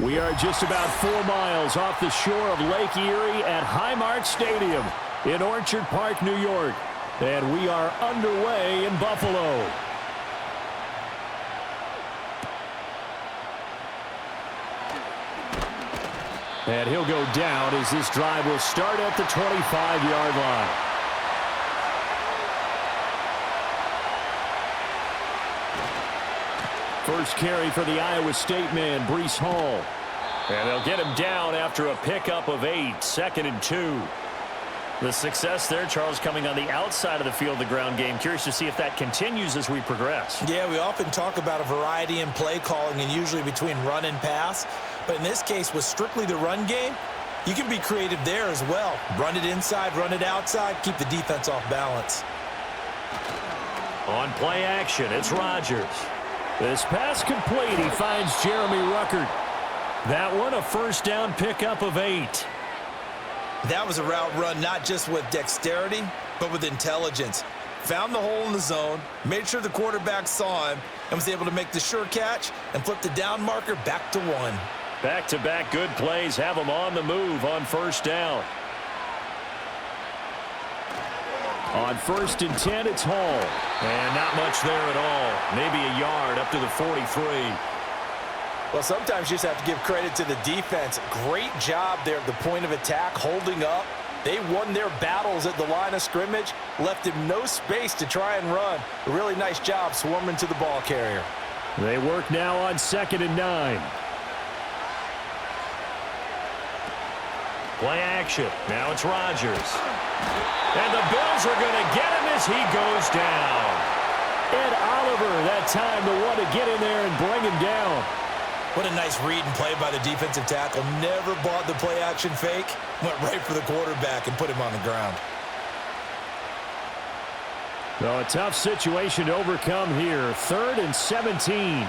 We are just about 4 miles off the shore of Lake Erie at Highmark Stadium in Orchard Park, New York. And we are underway in Buffalo. And he'll go down as this drive will start at the 25-yard line. First carry for the Iowa State man, Breece Hall. And they'll get him down after a pickup of 8, 2nd and 2. The success there, Charles, coming on the outside of the field, the ground game. Curious to see if that continues as we progress. Yeah, we often talk about a variety in play calling and usually between run and pass. But in this case, with strictly the run game, you can be creative there as well. Run it inside, run it outside, keep the defense off balance. On play action, it's Rodgers. This pass complete. He finds Jeremy Ruckert. That one, a first down pickup of 8. That was a route run not just with dexterity, but with intelligence. Found the hole in the zone, made sure the quarterback saw him, and was able to make the sure catch and flip the down marker back to 1. Back-to-back good plays have him on the move on first down. On 1st and 10, it's Hall. And not much there at all. Maybe a yard up to the 43. Well, sometimes you just have to give credit to the defense. Great job there at the point of attack, holding up. They won their battles at the line of scrimmage, left him no space to try and run. A really nice job swarming to the ball carrier. They work now on 2nd and 9. Play action. Now it's Rodgers. And the Bills are going to get him as he goes down. Ed Oliver, that time the one to get in there and bring him down. What a nice read and play by the defensive tackle. Never bought the play action fake. Went right for the quarterback and put him on the ground. Well, a tough situation to overcome here. 3rd and 17.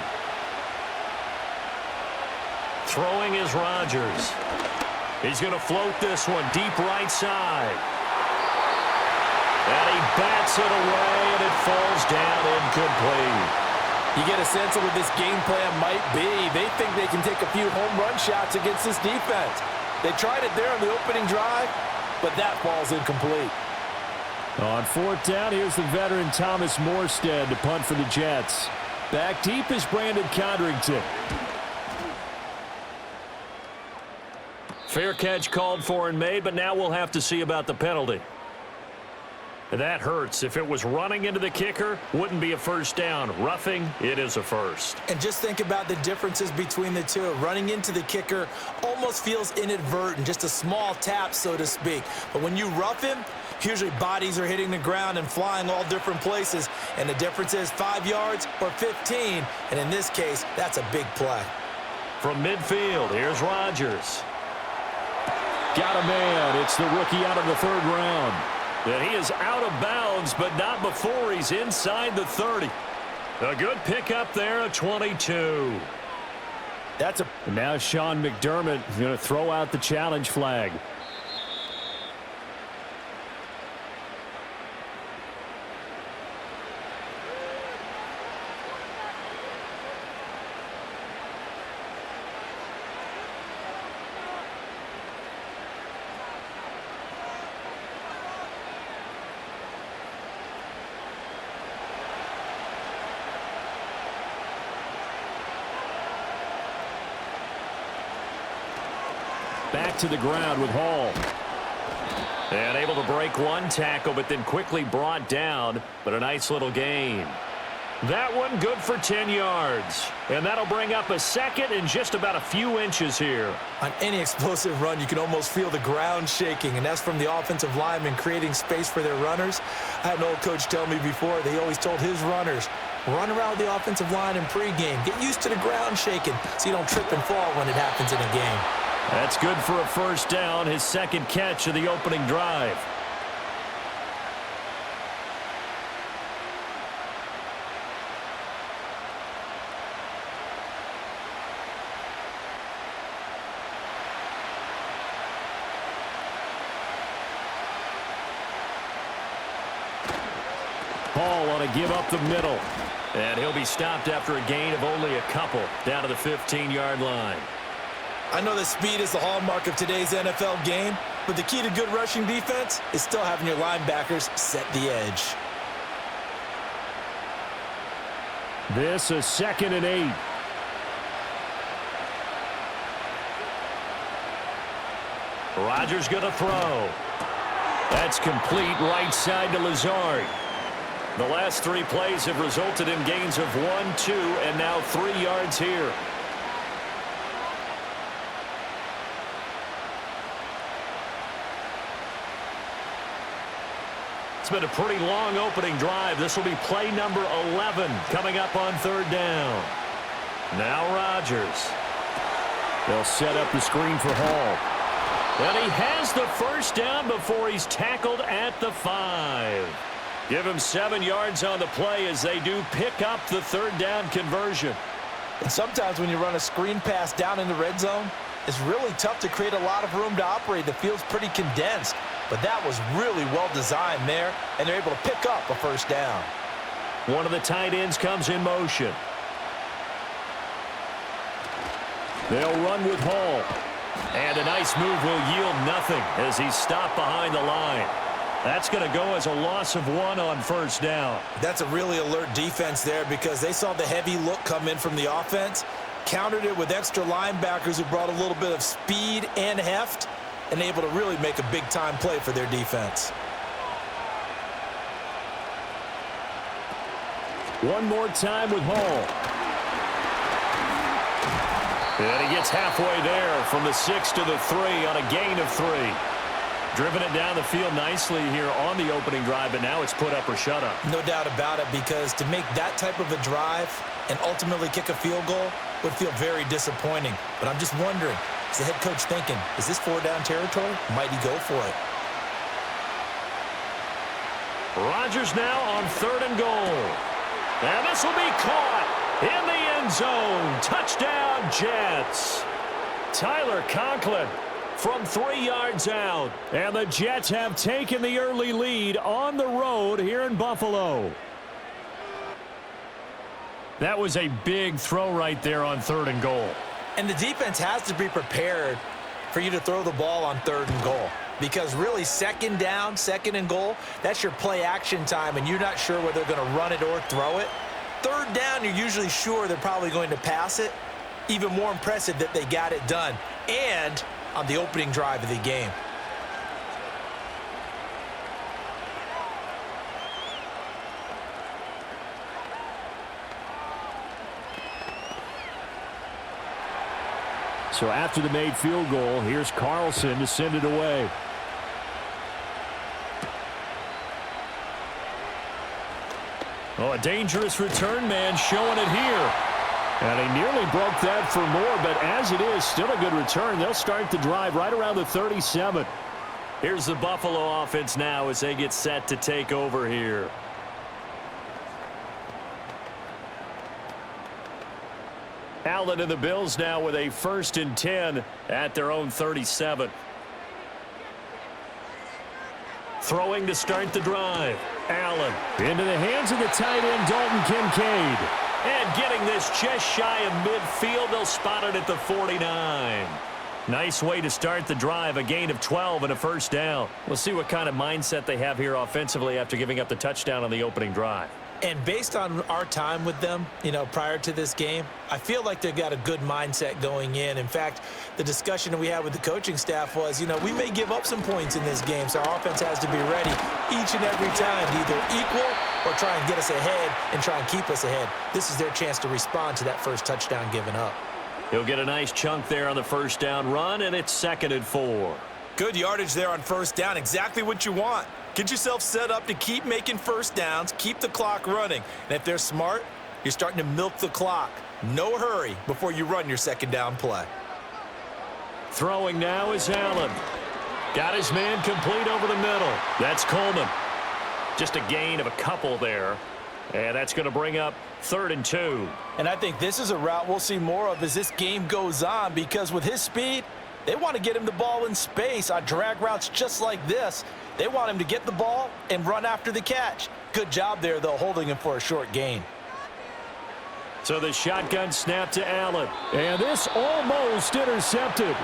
Throwing is Rodgers. He's going to float this one deep right side. And he bats it away, and it falls down incomplete. You get a sense of what this game plan might be. They think they can take a few home run shots against this defense. They tried it there on the opening drive, but that falls incomplete. On 4th down, here's the veteran Thomas Morstead to punt for the Jets. Back deep is Brandon Codrington. Fair catch called for and made, but now we'll have to see about the penalty. That hurts. If it was running into the kicker, wouldn't be a first down. Roughing, it is a first. And just think about the differences between the two. Running into the kicker almost feels inadvertent, just a small tap, so to speak. But when you rough him, usually bodies are hitting the ground and flying all different places. And the difference is 5 yards or 15. And in this case, that's a big play. From midfield, here's Rodgers. Got a man. It's the rookie out of the 3rd round. And he is out of bounds, but not before he's inside the 30. A good pickup there at 22. And now Sean McDermott is going to throw out the challenge flag. Back to the ground with Hall. And able to break one tackle, but then quickly brought down. But a nice little gain. That one good for 10 yards. And that'll bring up a 2nd and just about a few inches here. On any explosive run, you can almost feel the ground shaking, and that's from the offensive linemen creating space for their runners. I had an old coach tell me before, they always told his runners, run around the offensive line in pregame. Get used to the ground shaking so you don't trip and fall when it happens in a game. That's good for a first down, his 2nd catch of the opening drive. Hall on a give up the middle. And he'll be stopped after a gain of only a couple down to the 15-yard line. I know that speed is the hallmark of today's NFL game, but the key to good rushing defense is still having your linebackers set the edge. This is 2nd and 8. Rodgers going to throw. That's complete right side to Lazard. The last 3 plays have resulted in gains of 1, 2, and now 3 yards here. It's been a pretty long opening drive. This will be play number 11 coming up on 3rd down. Now Rodgers. They'll set up the screen for Hall. And he has the first down before he's tackled at the 5. Give him 7 yards on the play as they do pick up the 3rd down conversion. And sometimes when you run a screen pass down in the red zone, it's really tough to create a lot of room to operate. The field's pretty condensed. But that was really well designed there, and they're able to pick up a first down. One of the tight ends comes in motion. They'll run with Hall. And a nice move will yield nothing as he's stopped behind the line. That's going to go as a loss of 1 on first down. That's a really alert defense there because they saw the heavy look come in from the offense, countered it with extra linebackers who brought a little bit of speed and heft, and able to really make a big-time play for their defense. One more time with Hall. And he gets halfway there from the 6 to the 3 on a gain of 3. Driven it down the field nicely here on the opening drive, but now it's put up or shut up. No doubt about it, because to make that type of a drive and ultimately kick a field goal would feel very disappointing. But I'm just wondering, is the head coach thinking, is this 4-down territory? Might he go for it? Rodgers now on 3rd and goal. And this will be caught in the end zone. Touchdown, Jets. Tyler Conklin from 3 yards out. And the Jets have taken the early lead on the road here in Buffalo. That was a big throw right there on 3rd and goal. And the defense has to be prepared for you to throw the ball on 3rd and goal. Because really, 2nd down, 2nd and goal, that's your play action time, and you're not sure whether they're going to run it or throw it. 3rd down, you're usually sure they're probably going to pass it. Even more impressive that they got it done. And on the opening drive of the game. So after the made field goal, here's Carlson to send it away. Oh, a dangerous return man showing it here. And he nearly broke that for more, but as it is, still a good return. They'll start the drive right around the 37. Here's the Buffalo offense now as they get set to take over here. Allen and the Bills now with a 1st and 10 at their own 37. Throwing to start the drive. Allen into the hands of the tight end, Dalton Kincaid. And getting this just shy of midfield, they'll spot it at the 49. Nice way to start the drive, a gain of 12 and a first down. We'll see what kind of mindset they have here offensively after giving up the touchdown on the opening drive. And based on our time with them, prior to this game, I feel like they've got a good mindset going in. In fact, the discussion that we had with the coaching staff was, we may give up some points in this game, so our offense has to be ready each and every time to either equal or try and get us ahead and try and keep us ahead. This is their chance to respond to that first touchdown given up. He'll get a nice chunk there on the first down run, and it's 2nd and 4. Good yardage there on first down, exactly what you want. Get yourself set up to keep making first downs, keep the clock running. And if they're smart, you're starting to milk the clock. No hurry before you run your 2nd down play. Throwing now is Allen. Got his man complete over the middle. That's Coleman. Just a gain of a couple there. And that's going to bring up 3rd and 2. And I think this is a route we'll see more of as this game goes on, because with his speed, they want to get him the ball in space on drag routes just like this. They want him to get the ball and run after the catch. Good job there, though, holding him for a short gain. So the shotgun snap to Allen. And this almost intercepted.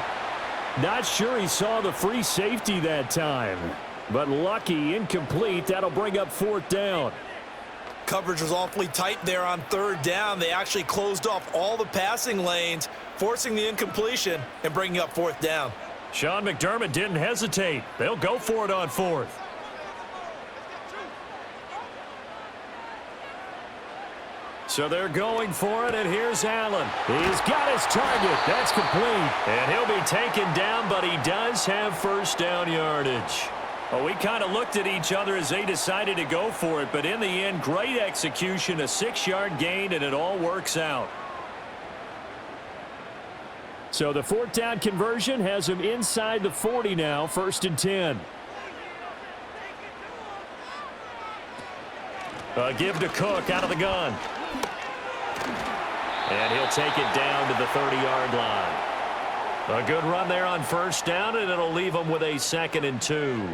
Not sure he saw the free safety that time. But lucky, incomplete. That'll bring up 4th down. Coverage was awfully tight there on 3rd down. They actually closed off all the passing lanes, forcing the incompletion and bringing up 4th down. Sean McDermott didn't hesitate. They'll go for it on 4th. So they're going for it, and here's Allen. He's got his target. That's complete. And he'll be taken down, but he does have 1st down yardage. Well, we kind of looked at each other as they decided to go for it, but in the end, great execution, a 6-yard gain, and it all works out. So the 4th down conversion has him inside the 40 now, 1st and 10. Give to Cook out of the gun. And he'll take it down to the 30-yard line. A good run there on 1st down, and it'll leave him with a 2nd and 2.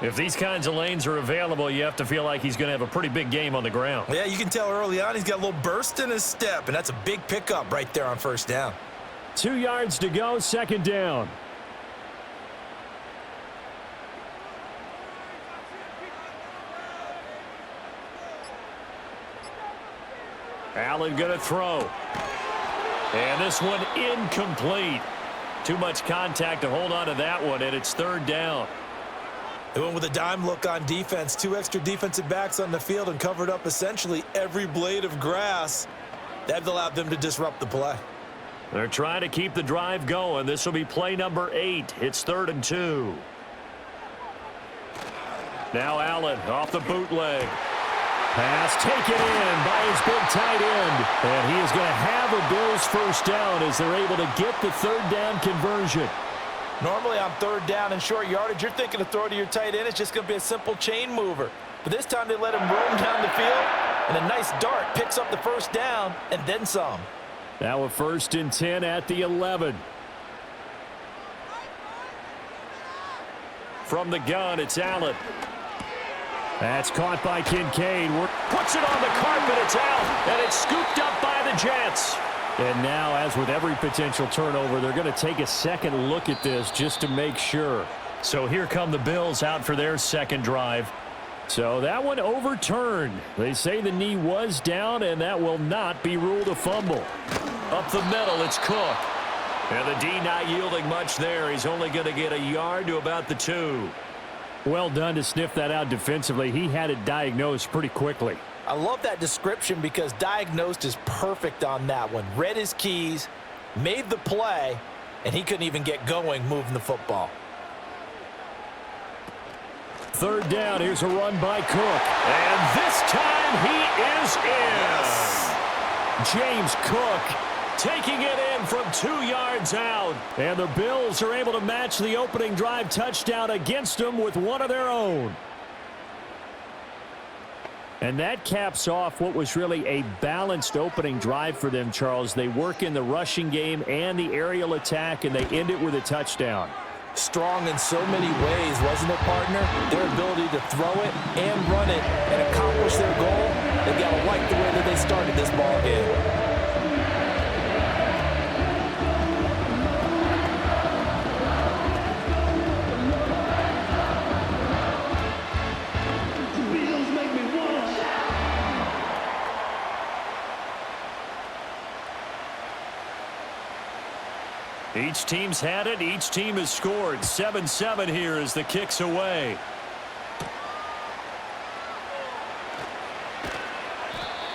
If these kinds of lanes are available, you have to feel like he's going to have a pretty big game on the ground. Yeah, you can tell early on he's got a little burst in his step, and that's a big pickup right there on 1st down. 2 yards to go, 2nd down. Allen going to throw. And this one incomplete. Too much contact to hold on to that one, and it's 3rd down. They went with a dime look on defense. 2 extra defensive backs on the field and covered up essentially every blade of grass. That allowed them to disrupt the play. They're trying to keep the drive going. This will be play number 8. It's 3rd and 2. Now Allen off the bootleg. Pass taken in by his big tight end. And he is going to have a Bills 1st down as they're able to get the 3rd down conversion. Normally on 3rd down and short yardage, you're thinking to throw to your tight end. It's just going to be a simple chain mover. But this time they let him roam down the field, and a nice dart picks up the 1st down and then some. Now a 1st and 10 at the 11. From the gun, it's Allen. That's caught by Kincaid. Puts it on the carpet. It's out, and it's scooped up by the Jets. And now, as with every potential turnover, they're going to take a second look at this just to make sure. So here come the Bills out for their 2nd drive. So that one overturned. They say the knee was down, and that will not be ruled a fumble. Up the middle, it's Cook. And the D not yielding much there. He's only going to get a yard to about the 2. Well done to sniff that out defensively. He had it diagnosed pretty quickly. I love that description because diagnosed is perfect on that one. Read his keys, made the play, and he couldn't even get going moving the football. 3rd down. Here's a run by Cook. And this time he is in. Yes. James Cook taking it in from 2 yards out. And the Bills are able to match the opening drive touchdown against them with one of their own. And that caps off what was really a balanced opening drive for them, Charles. They work in the rushing game and the aerial attack, and they end it with a touchdown. Strong in so many ways, wasn't it, partner? Their ability to throw it and run it and accomplish their goal. They've got to like the way that they started this ball game. Each team's had it. Each team has scored. 7-7 here as the kick's away.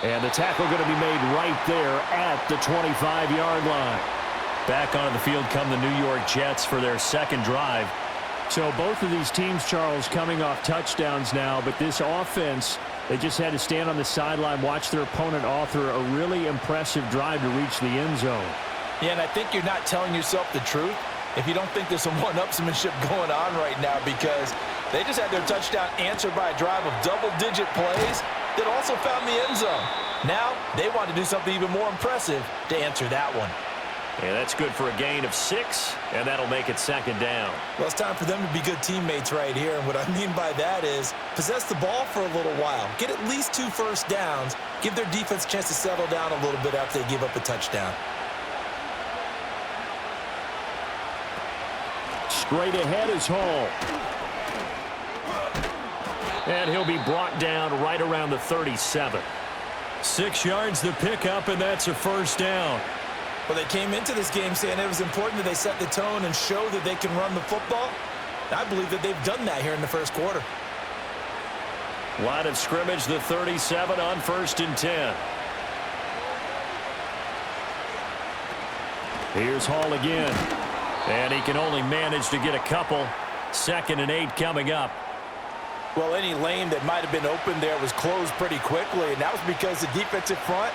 And the tackle going to be made right there at the 25-yard line. Back onto the field come the New York Jets for their 2nd drive. So both of these teams, Charles, coming off touchdowns now, but this offense, they just had to stand on the sideline, watch their opponent author a really impressive drive to reach the end zone. Yeah, and I think you're not telling yourself the truth if you don't think there's some one-upsmanship going on right now, because they just had their touchdown answered by a drive of double-digit plays that also found the end zone. Now they want to do something even more impressive to answer that one. And that's good for a gain of 6, and that'll make it second down. Well, it's time for them to be good teammates right here. And what I mean by that is possess the ball for a little while. Get at least 2 first downs. Give their defense a chance to settle down a little bit after they give up a touchdown. Straight ahead is Hall. And he'll be brought down right around the 37. 6 yards the pickup, and that's a first down. Well, they came into this game saying it was important that they set the tone and show that they can run the football. I believe that they've done that here in the first quarter. Line of scrimmage, the 37 on 1st and 10. Here's Hall again. And he can only manage to get a couple. 2nd and 8 coming up. Well, any lane that might have been open there was closed pretty quickly, and that was because the defensive front,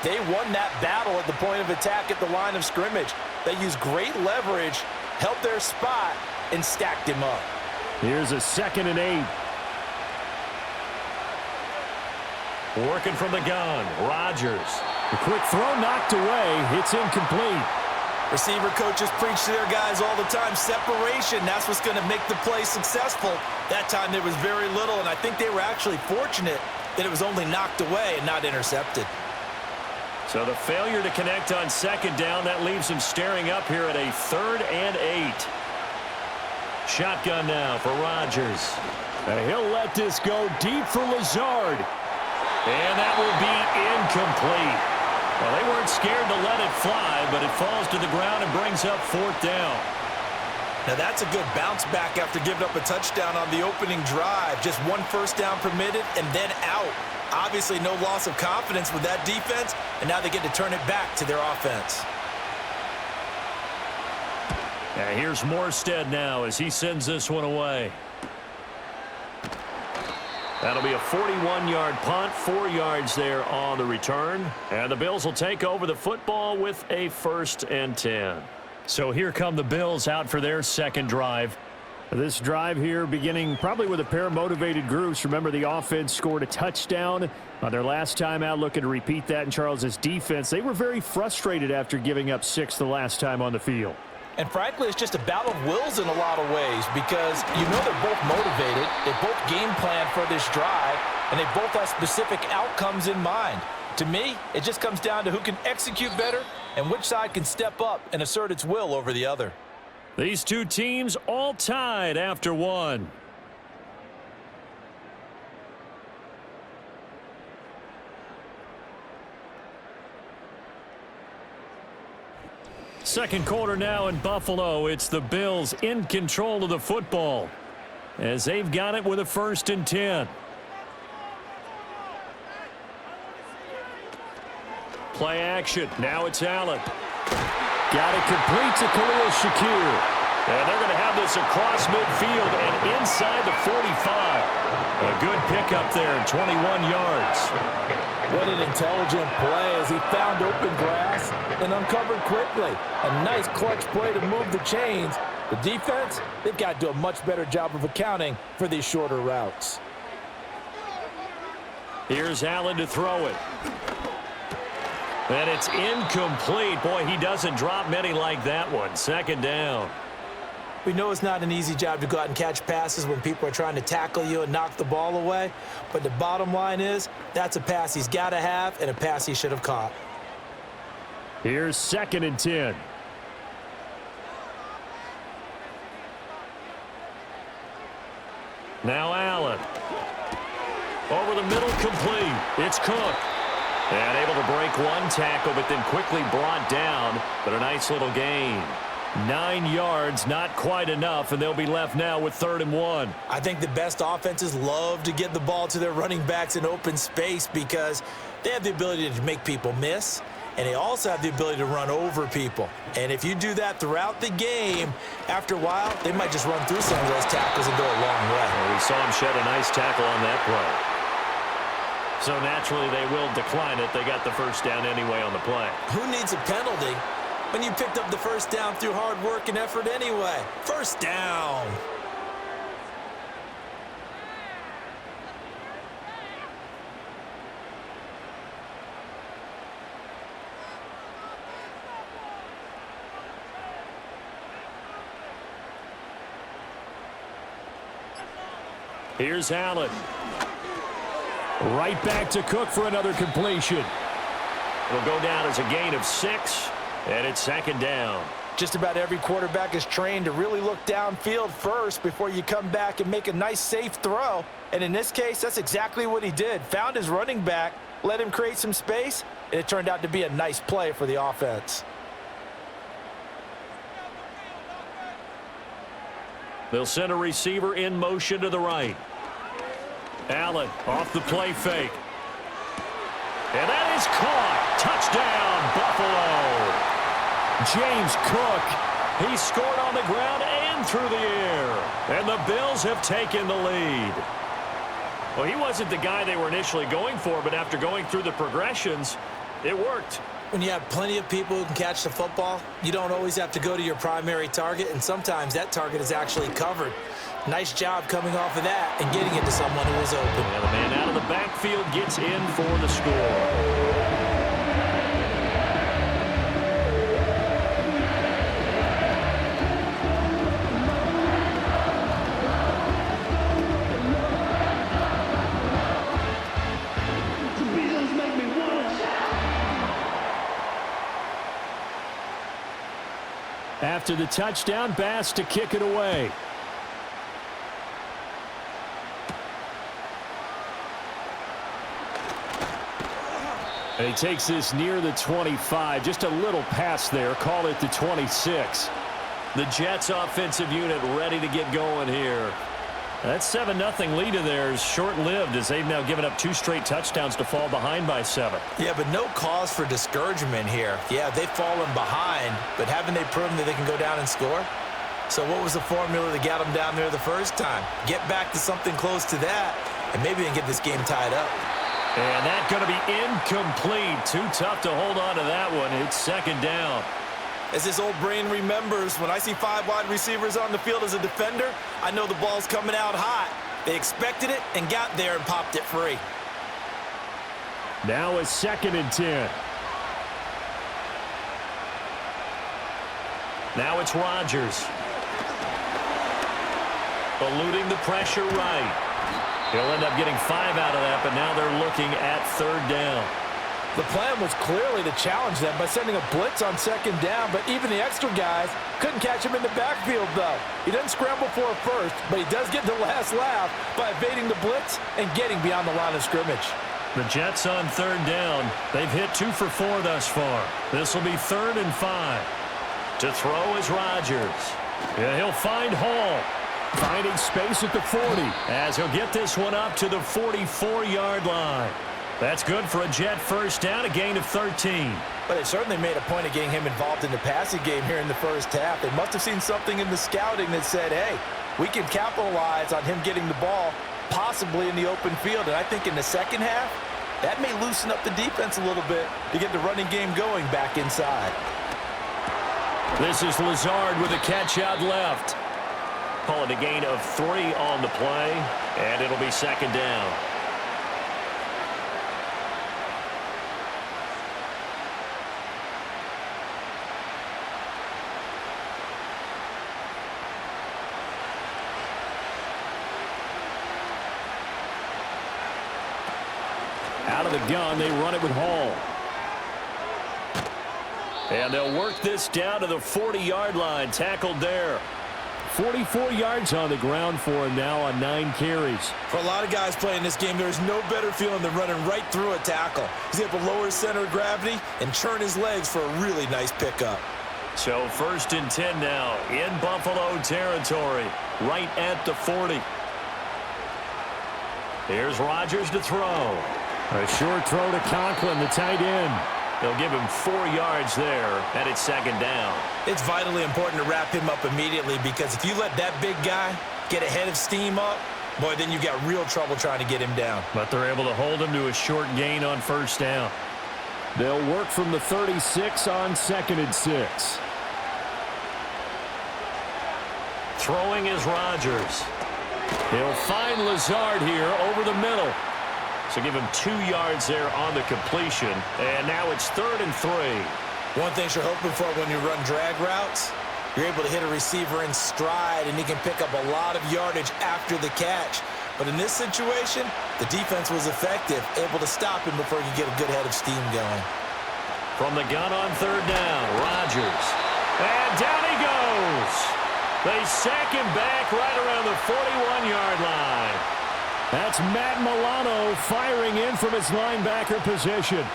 they won that battle at the point of attack at the line of scrimmage. They used great leverage, held their spot, and stacked him up. Here's a 2nd and 8. Working from the gun, Rodgers. The quick throw knocked away. It's incomplete. Receiver coaches preach to their guys all the time. Separation, that's what's going to make the play successful. That time there was very little, and I think they were actually fortunate that it was only knocked away and not intercepted. So the failure to connect on 2nd down, that leaves them staring up here at a 3rd and 8. Shotgun now for Rodgers. And he'll let this go deep for Lazard. And that will be incomplete. Well, they weren't scared to let it fly, but it falls to the ground and brings up 4th down. Now that's a good bounce back after giving up a touchdown on the opening drive. Just 1 first down permitted and then out. Obviously no loss of confidence with that defense, and now they get to turn it back to their offense. And here's Morstead now as he sends this one away. That'll be a 41-yard punt, 4 yards there on the return. And the Bills will take over the football with a 1st and 10. So here come the Bills out for their second drive. This drive here beginning probably with a pair of motivated groups. Remember, the offense scored a touchdown on their last time out, looking to repeat that in Charles's defense. They were very frustrated after giving up 6 the last time on the field. And frankly, it's just a battle of wills in a lot of ways because you know they're both motivated, they both game plan for this drive, and they both have specific outcomes in mind. To me, it just comes down to who can execute better and which side can step up and assert its will over the other. These two teams all tied after 1. Second quarter now in Buffalo. It's the Bills in control of the football as they've got it with a 1st and 10. Play action. Now it's Allen. Got it complete to Khalil Shakir. And they're going to have this across midfield and inside the 45. A good pickup there in 21 yards. What an intelligent play as he found open grass and uncovered quickly. A nice clutch play to move the chains. The defense, they've got to do a much better job of accounting for these shorter routes. Here's Allen to throw it. And it's incomplete. Boy, he doesn't drop many like that one. 2nd down. We know it's not an easy job to go out and catch passes when people are trying to tackle you and knock the ball away. But the bottom line is, that's a pass he's got to have and a pass he should have caught. Here's 2nd and 10. Now Allen. Over the middle, complete. It's Cook. And able to break 1 tackle, but then quickly brought down. But a nice little gain. 9 yards, not quite enough, and they'll be left now with 3rd and 1. I think the best offenses love to get the ball to their running backs in open space because they have the ability to make people miss, and they also have the ability to run over people. And if you do that throughout the game, after a while, they might just run through some of those tackles and go a long way. Well, we saw him shed a nice tackle on that play. So naturally, they will decline it. They got the 1st down anyway on the play. Who needs a penalty when you picked up the 1st down through hard work and effort anyway? 1st down. Here's Allen. Right back to Cook for another completion. It'll go down as a gain of 6, and it's second down. Just about every quarterback is trained to really look downfield first before you come back and make a nice, safe throw. And in this case, that's exactly what he did. Found his running back, let him create some space, and it turned out to be a nice play for the offense. They'll send a receiver in motion to the right. Allen off the play fake. And that is caught. Touchdown, Buffalo. James Cook, he scored on the ground and through the air. And the Bills have taken the lead. Well, he wasn't the guy they were initially going for, but after going through the progressions, it worked. When you have plenty of people who can catch the football, you don't always have to go to your primary target, and sometimes that target is actually covered. Nice job coming off of that and getting it to someone who was open. And the man out of the backfield gets in for the score. After the touchdown, Bass to kick it away. And he takes this near the 25. Just a little pass there. Call it the 26. The Jets offensive unit ready to get going here. That 7-0 lead of theirs short-lived as they've now given up 2 straight touchdowns to fall behind by 7. Yeah, but no cause for discouragement here. Yeah, they've fallen behind, but haven't they proven that they can go down and score? So what was the formula that got them down there the first time? Get back to something close to that, and maybe they can get this game tied up. And that's going to be incomplete. Too tough to hold on to that one. It's second down. As this old brain remembers, when I see 5 wide receivers on the field as a defender, I know the ball's coming out hot. They expected it and got there and popped it free. Now a 2nd and 10. Now it's Rodgers. Eluding the pressure right. He'll end up getting 5 out of that, but now they're looking at 3rd down. The plan was clearly to challenge them by sending a blitz on 2nd down, but even the extra guys couldn't catch him in the backfield, though. He doesn't scramble for a first, but he does get the last laugh by evading the blitz and getting beyond the line of scrimmage. The Jets on 3rd down. They've hit 2 for 4 thus far. This will be 3rd and 5. To throw is Rodgers. Yeah, he'll find Hall. Finding space at the 40 as he'll get this one up to the 44-yard line. That's good for a Jet first down, a gain of 13. But they certainly made a point of getting him involved in the passing game here in the first half. They must have seen something in the scouting that said, hey, we can capitalize on him getting the ball possibly in the open field. And I think in the second half, that may loosen up the defense a little bit to get the running game going back inside. This is Lazard with a catch out left. Calling a gain of 3 on the play, and it'll be 2nd down. Out of the gun, they run it with Hall. And they'll work this down to the 40-yard line, tackled there. 44 yards on the ground for him now on 9 carries. For a lot of guys playing this game, there's no better feeling than running right through a tackle. He's able to lower his center of gravity and churn his legs for a really nice pickup. So 1st and 10 now in Buffalo territory, right at the 40. Here's Rodgers to throw. A short throw to Conklin, the tight end. They'll give him 4 yards there, and it's 2nd down. It's vitally important to wrap him up immediately because if you let that big guy get a head of steam up, boy, then you've got real trouble trying to get him down. But they're able to hold him to a short gain on 1st down. They'll work from the 36 on 2nd and 6. Throwing is Rodgers. He'll find Lazard here over the middle. So give him 2 yards there on the completion. And now it's 3rd and 3. One thing you're hoping for when you run drag routes, you're able to hit a receiver in stride, and he can pick up a lot of yardage after the catch. But in this situation, the defense was effective, able to stop him before he could get a good head of steam going. From the gun on third down, Rodgers. And down he goes. They sack him back right around the 41-yard line. That's Matt Milano firing in from his linebacker position.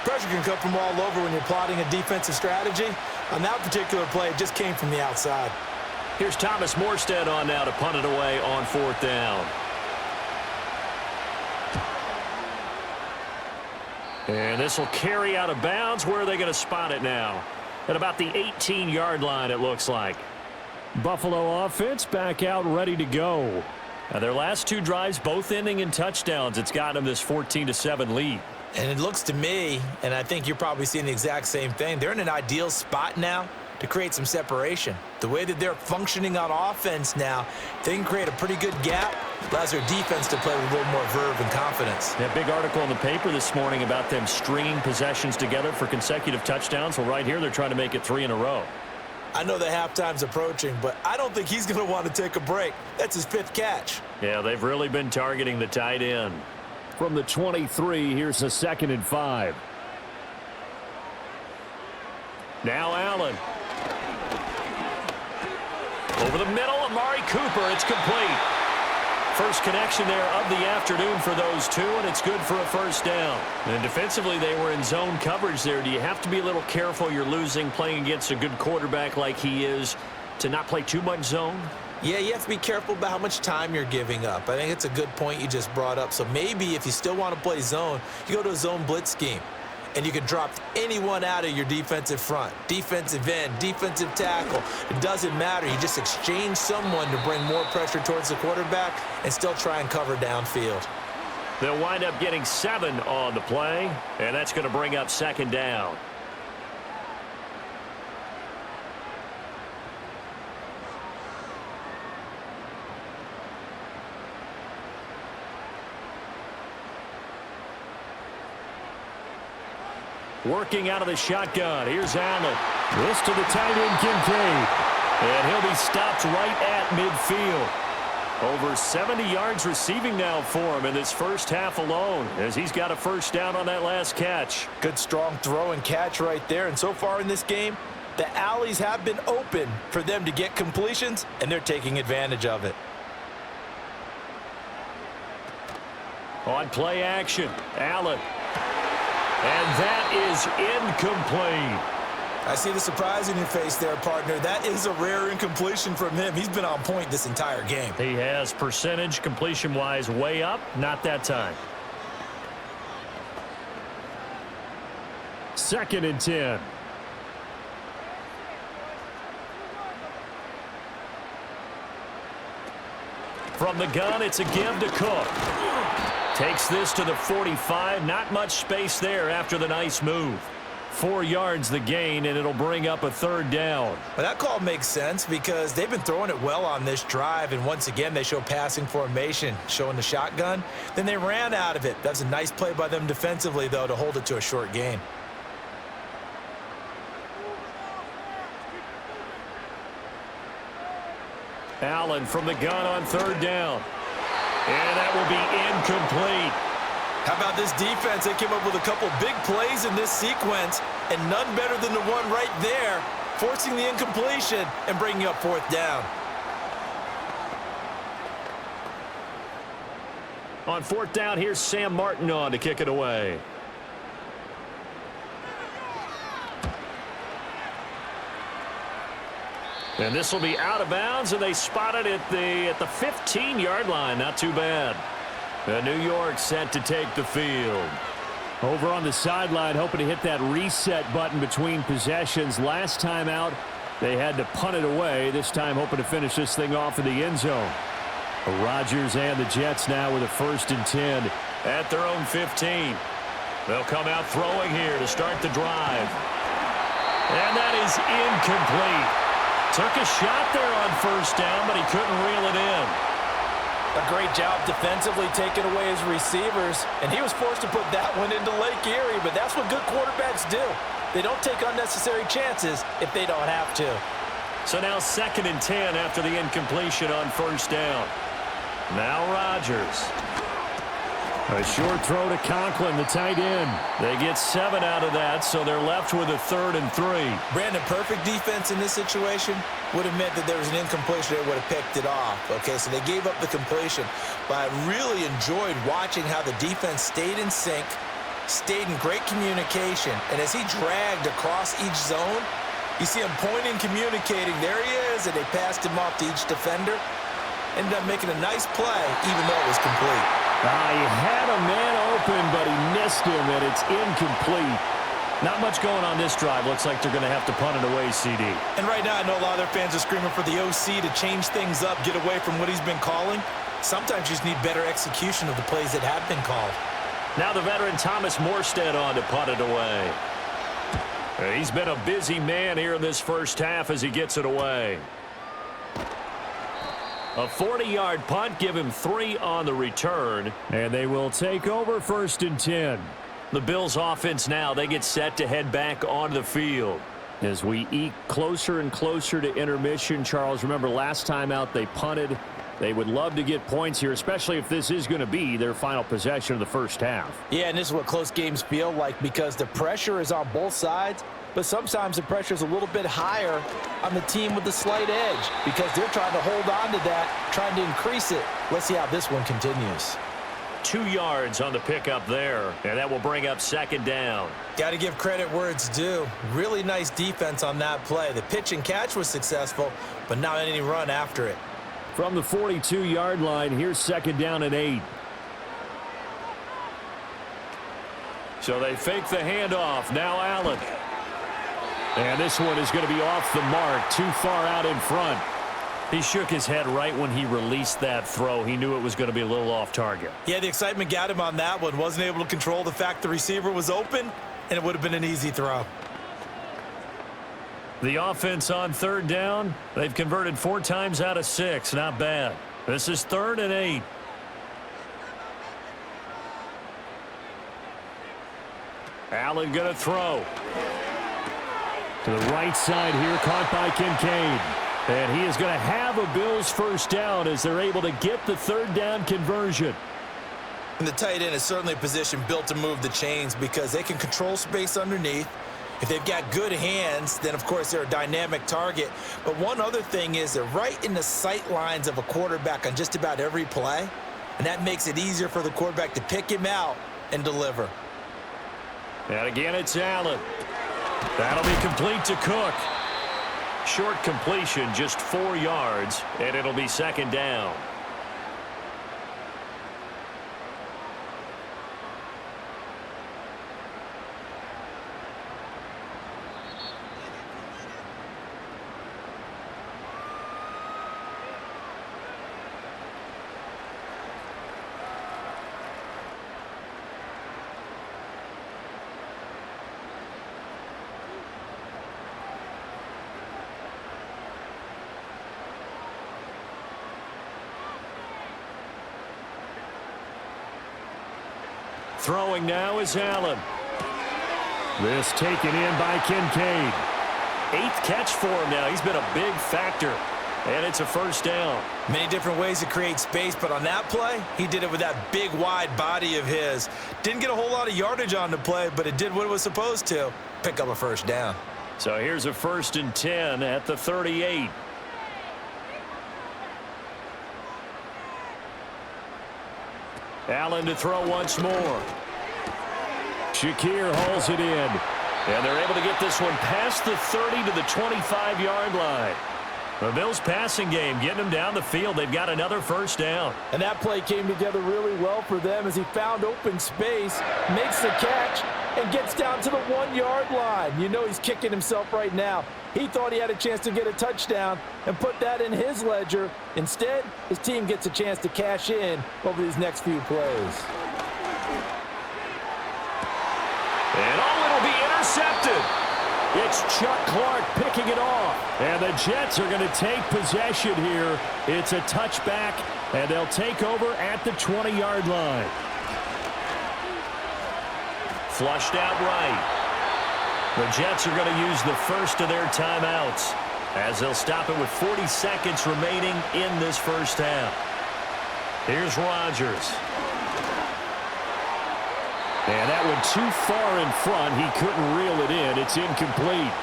Pressure can come from all over when you're plotting a defensive strategy. On that particular play, it just came from the outside. Here's Thomas Morstead on now to punt it away on fourth down. And this will carry out of bounds. Where are they going to spot it now? At about the 18-yard line, it looks like. Buffalo offense back out ready to go. Now their last two drives, both ending in touchdowns. It's got them this 14-7 lead. And it looks to me, and I think you're probably seeing the exact same thing, they're in an ideal spot now to create some separation. The way that they're functioning on offense now, they can create a pretty good gap, allows their defense to play with a little more verve and confidence. That big article in the paper this morning about them stringing possessions together for consecutive touchdowns. Well, right here, they're trying to make it 3 in a row. I know the halftime's approaching, but I don't think he's going to want to take a break. That's his 5th catch. Yeah, they've really been targeting the tight end. From the 23, here's a 2nd and 5. Now Allen. Over the middle, Amari Cooper. It's complete. First connection there of the afternoon for those two, and it's good for a first down. And defensively, they were in zone coverage there. Do you have to be a little careful? You're losing, playing against a good quarterback like he is, to not play too much zone? Yeah, you have to be careful about how much time you're giving up. I think it's a good point you just brought up. So maybe if you still want to play zone, you go to a zone blitz scheme. And you can drop anyone out of your defensive front. Defensive end, defensive tackle. It doesn't matter. You just exchange someone to bring more pressure towards the quarterback and still try and cover downfield. They'll wind up getting 7 on the play, and that's going to bring up 2nd down. Working out of the shotgun. Here's Allen. This to the tight end, Kincaid. And he'll be stopped right at midfield. Over 70 yards receiving now for him in this first half alone, as he's got a first down on that last catch. Good strong throw and catch right there. And so far in this game, the alleys have been open for them to get completions, and they're taking advantage of it. On play action, Allen. And that is incomplete. I see the surprise in your face there, partner. That is a rare incompletion from him. He's been on point this entire game. He has percentage completion-wise way up, not that time. 2nd and 10. From the gun, it's a give to Cook. Takes this to the 45. Not much space there after the nice move. 4 yards the gain, and it'll bring up a 3rd down. Well, that call makes sense because they've been throwing it well on this drive, and once again, they show passing formation, showing the shotgun. Then they ran out of it. That's a nice play by them defensively, though, to hold it to a short gain. Allen from the gun on 3rd down. And that will be incomplete. How about this defense? They came up with a couple big plays in this sequence, and none better than the one right there, forcing the incompletion and bringing up 4th down. On 4th down, here's Sam Martin on to kick it away. And this will be out of bounds, and they spot it at the 15-yard line. Not too bad. New York set to take the field. Over on the sideline, hoping to hit that reset button between possessions. Last time out, they had to punt it away. This time hoping to finish this thing off in the end zone. Rodgers and the Jets now with a 1st and 10. At their own 15. They'll come out throwing here to start the drive. And that is incomplete. Took a shot there on 1st down, but he couldn't reel it in. A great job defensively taking away his receivers, and he was forced to put that one into Lake Erie, but that's what good quarterbacks do. They don't take unnecessary chances if they don't have to. So now 2nd and 10 after the incompletion on 1st down. Now Rodgers. A short throw to Conklin, the tight end. They get 7 out of that, so they're left with a 3rd and 3. Brandon, perfect defense in this situation would have meant that there was an incompletion that would have picked it off. Okay, so they gave up the completion. But I really enjoyed watching how the defense stayed in sync, stayed in great communication. And as he dragged across each zone, you see him pointing, communicating. There he is, and they passed him off to each defender. Ended up making a nice play, even though it was complete. He had a man open, but he missed him, and it's incomplete. Not much going on this drive. Looks like they're going to have to punt it away, CD. And right now, I know a lot of their fans are screaming for the OC to change things up, get away from what he's been calling. Sometimes you just need better execution of the plays that have been called. Now the veteran Thomas Morstead on to punt it away. He's been a busy man here in this first half as he gets it away. A 40-yard punt, give him 3 on the return. And they will take over 1st and 10. The Bills offense now, they get set to head back on the field. As we eke closer and closer to intermission, Charles, remember last time out they punted. They would love to get points here, especially if this is going to be their final possession of the first half. Yeah, and this is what close games feel like because the pressure is on both sides, but sometimes the pressure is a little bit higher on the team with the slight edge because they're trying to hold on to that, trying to increase it. Let's see how this one continues. 2 yards on the pickup there, and that will bring up 2nd down. Got to give credit where it's due. Really nice defense on that play. The pitch and catch was successful, but not any run after it. From the 42-yard line, here's 2nd down and 8. So they fake the handoff. Now Allen. And this one is going to be off the mark, too far out in front. He shook his head right when he released that throw. He knew it was going to be a little off target. Yeah, the excitement got him on that one. Wasn't able to control the fact the receiver was open, and it would have been an easy throw. The offense on 3rd down, they've converted 4 times out of 6. Not bad. This is 3rd and 8. Allen going to throw. To the right side here, caught by Kincaid. And he is going to have a Bills first down as they're able to get the 3rd down conversion. And the tight end is certainly a position built to move the chains because they can control space underneath. If they've got good hands, then, of course, they're a dynamic target. But one other thing is they're right in the sight lines of a quarterback on just about every play, and that makes it easier for the quarterback to pick him out and deliver. And again, it's Allen. That'll be complete to Cook. Short completion, just 4 yards, and it'll be 2nd down. Throwing now is Allen. This taken in by Kincaid. 8th catch for him now. He's been a big factor. And it's a first down. Many different ways to create space, but on that play, he did it with that big, wide body of his. Didn't get a whole lot of yardage on the play, but it did what it was supposed to. Pick up a first down. So here's a 1st and 10 at the 38. Allen to throw once more. Shakir hauls it in. And they're able to get this one past the 30 to the 25-yard line. The Bills passing game getting them down the field. They've got another first down. And that play came together really well for them as he found open space, makes the catch, and gets down to the 1-yard line. You know he's kicking himself right now. He thought he had a chance to get a touchdown and put that in his ledger. Instead, his team gets a chance to cash in over these next few plays. And it'll be intercepted. It's Chuck Clark picking it off. And the Jets are going to take possession here. It's a touchback, and they'll take over at the 20-yard line. Flushed out right. The Jets are going to use the first of their timeouts as they'll stop it with 40 seconds remaining in this first half. Here's Rodgers. And that went too far in front. He couldn't reel it in. It's incomplete.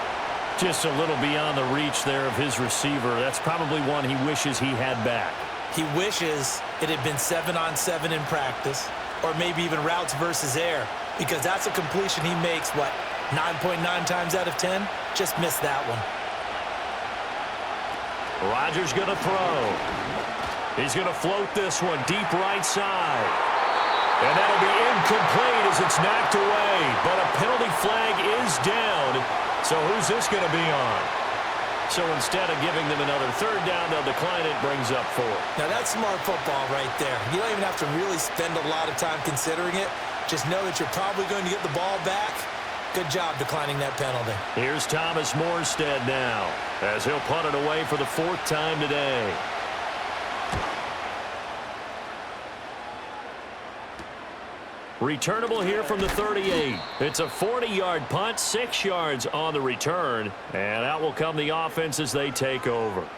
Just a little beyond the reach there of his receiver. That's probably one he wishes he had back. He wishes it had been 7-on-7 in practice, or maybe even routes versus air, because that's a completion he makes, 9.9 times out of 10? Just missed that one. Rodgers going to throw. He's going to float this one deep right side. And that'll be incomplete as it's knocked away. But a penalty flag is down. So who's this going to be on? So instead of giving them another third down, they'll decline it, brings up 4. Now that's smart football right there. You don't even have to really spend a lot of time considering it. Just know that you're probably going to get the ball back. Good job declining that penalty. Here's Thomas Morstead now, as he'll punt it away for the 4th time today. Returnable here from the 38. It's a 40-yard punt, 6 yards on the return, and out will come the offense as they take over.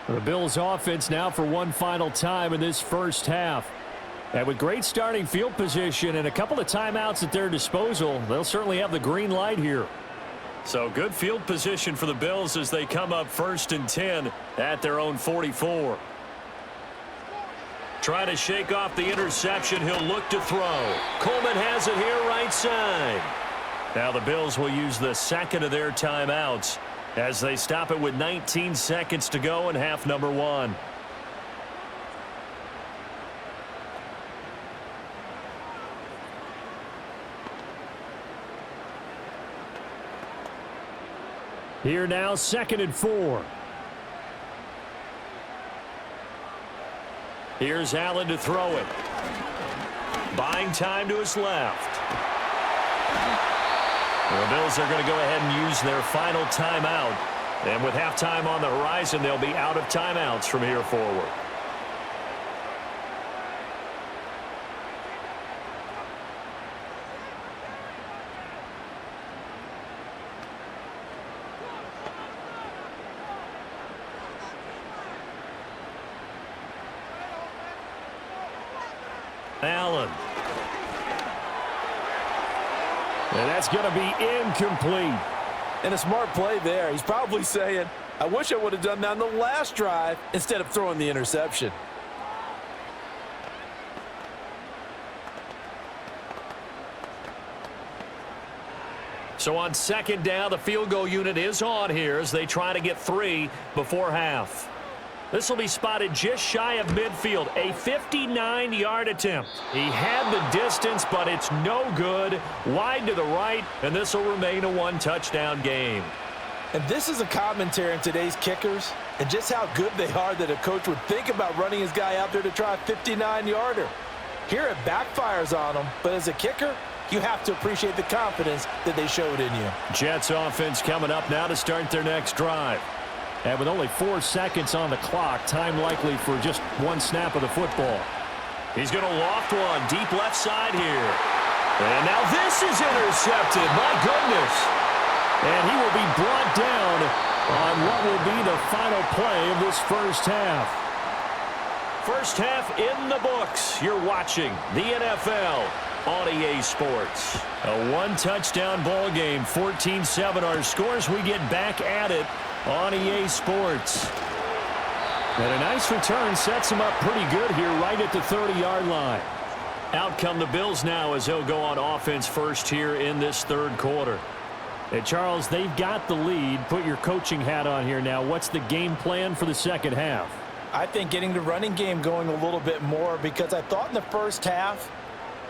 The Bills offense now for one final time in this first half. And with great starting field position and a couple of timeouts at their disposal, they'll certainly have the green light here. So good field position for the Bills as they come up 1st and 10 at their own 44. Trying to shake off the interception. He'll look to throw. Coleman has it here right side. Now the Bills will use the second of their timeouts as they stop it with 19 seconds to go in half number 1. Here now, 2nd and 4. Here's Allen to throw it. Buying time to his left. The Bills are going to go ahead and use their final timeout. And with halftime on the horizon, they'll be out of timeouts from here forward. Allen. And that's going to be incomplete. And a smart play there. He's probably saying, I wish I would have done that on the last drive instead of throwing the interception. So on 2nd down, the field goal unit is on here as they try to get 3 before half. This will be spotted just shy of midfield, a 59-yard attempt. He had the distance, but it's no good. Wide to the right, and this will remain a 1-touchdown game. And this is a commentary on today's kickers and just how good they are that a coach would think about running his guy out there to try a 59-yarder. Here it backfires on him, but as a kicker, you have to appreciate the confidence that they showed in you. Jets offense coming up now to start their next drive. And with only 4 seconds on the clock, time likely for just one snap of the football. He's going to loft one deep left side here. And now this is intercepted. My goodness. And he will be brought down on what will be the final play of this first half. First half in the books. You're watching the NFL on EA Sports. A 1-touchdown ball game, 14-7 our scores. We get back at it on EA Sports. And a nice return sets him up pretty good here right at the 30-yard line. Out come the Bills now as they'll go on offense first here in this 3rd quarter. Hey, Charles, they've got the lead. Put your coaching hat on here now. What's the game plan for the second half? I think getting the running game going a little bit more because I thought in the first half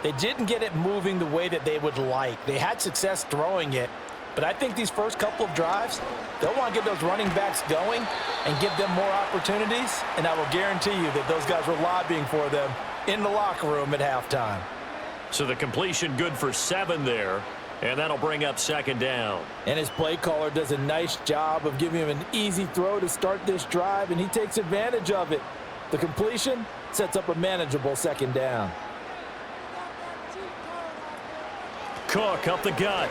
they didn't get it moving the way that they would like. They had success throwing it. But I think these first couple of drives, they'll want to get those running backs going and give them more opportunities. And I will guarantee you that those guys were lobbying for them in the locker room at halftime. So the completion good for 7 there. And that'll bring up 2nd down. And his play caller does a nice job of giving him an easy throw to start this drive, and he takes advantage of it. The completion sets up a manageable 2nd down. Cook up the gut.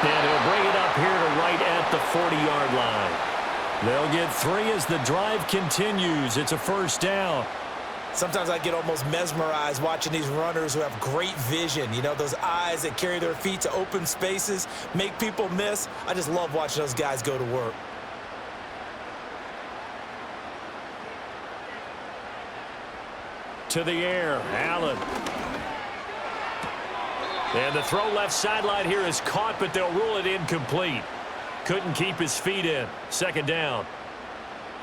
And he'll bring it up here to right at the 40-yard line. They'll get 3 as the drive continues. It's a 1st down. Sometimes I get almost mesmerized watching these runners who have great vision. You know, those eyes that carry their feet to open spaces, make people miss. I just love watching those guys go to work. To the air, Allen. And the throw left sideline here is caught, but they'll rule it incomplete. Couldn't keep his feet in. Second down.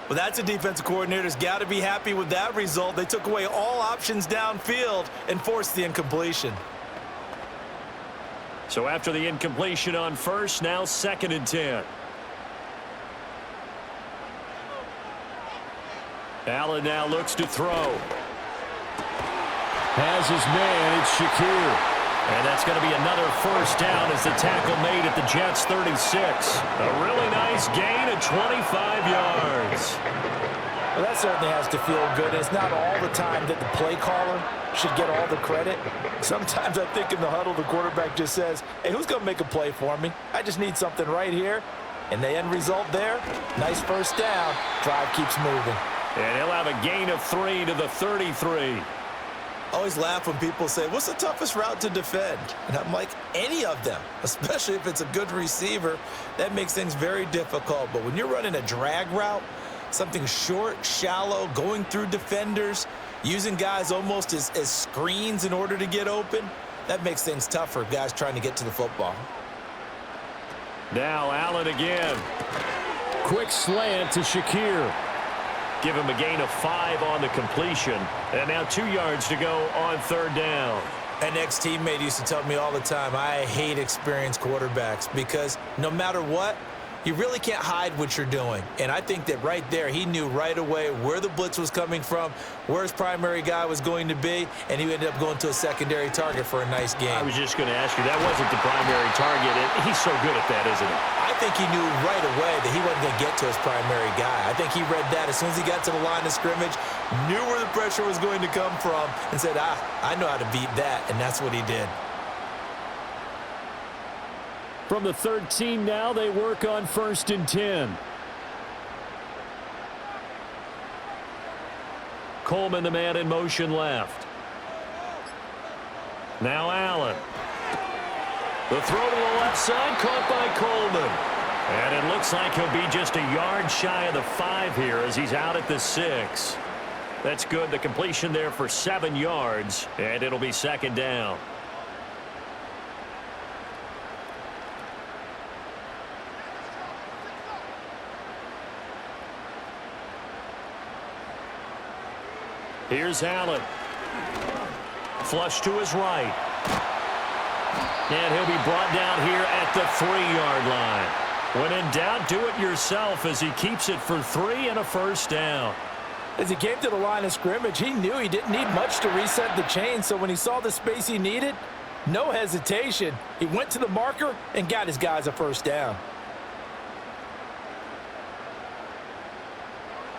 Well, that's a defensive coordinator's got to be happy with that result. They took away all options downfield and forced the incompletion. So after the incompletion on first, now 2nd and 10. Allen now looks to throw. Has his man, it's Shakir. And that's going to be another first down as the tackle made at the Jets' 36. A really nice gain of 25 yards. Well, that certainly has to feel good. It's not all the time that the play caller should get all the credit. Sometimes I think in the huddle, the quarterback just says, hey, who's going to make a play for me? I just need something right here. And the end result there, nice first down. Drive keeps moving. And he'll have a gain of 3 to the 33. I always laugh when people say, what's the toughest route to defend? And I'm like, any of them, especially if it's a good receiver. That makes things very difficult. But when you're running a drag route, something short, shallow, going through defenders, using guys almost as screens in order to get open, that makes things tougher, guys trying to get to the football. Now Allen again. Quick slant to Shakir. Give him a gain of 5 on the completion. And now 2 yards to go on 3rd down. An ex-teammate used to tell me all the time, I hate experienced quarterbacks because no matter what, you really can't hide what you're doing. And I think that right there, he knew right away where the blitz was coming from, where his primary guy was going to be, and he ended up going to a secondary target for a nice game. I was just going to ask you, that wasn't the primary target. He's so good at that, isn't he? I think he knew right away that he wasn't going to get to his primary guy. I think he read that as soon as he got to the line of scrimmage, knew where the pressure was going to come from, and said, I know how to beat that, and that's what he did. From the 13 now, they work on 1st and 10. Coleman, the man in motion left. Now Allen. The throw to the left side, caught by Coleman. And it looks like he'll be just a yard shy of the 5 here as he's out at the 6. That's good. The completion there for 7 yards, and it'll be 2nd down. Here's Allen. Flush to his right. And he'll be brought down here at the 3-yard line. When in doubt, do it yourself as he keeps it for 3 and a first down. As he came to the line of scrimmage, he knew he didn't need much to reset the chain, so when he saw the space he needed, no hesitation. He went to the marker and got his guys a first down.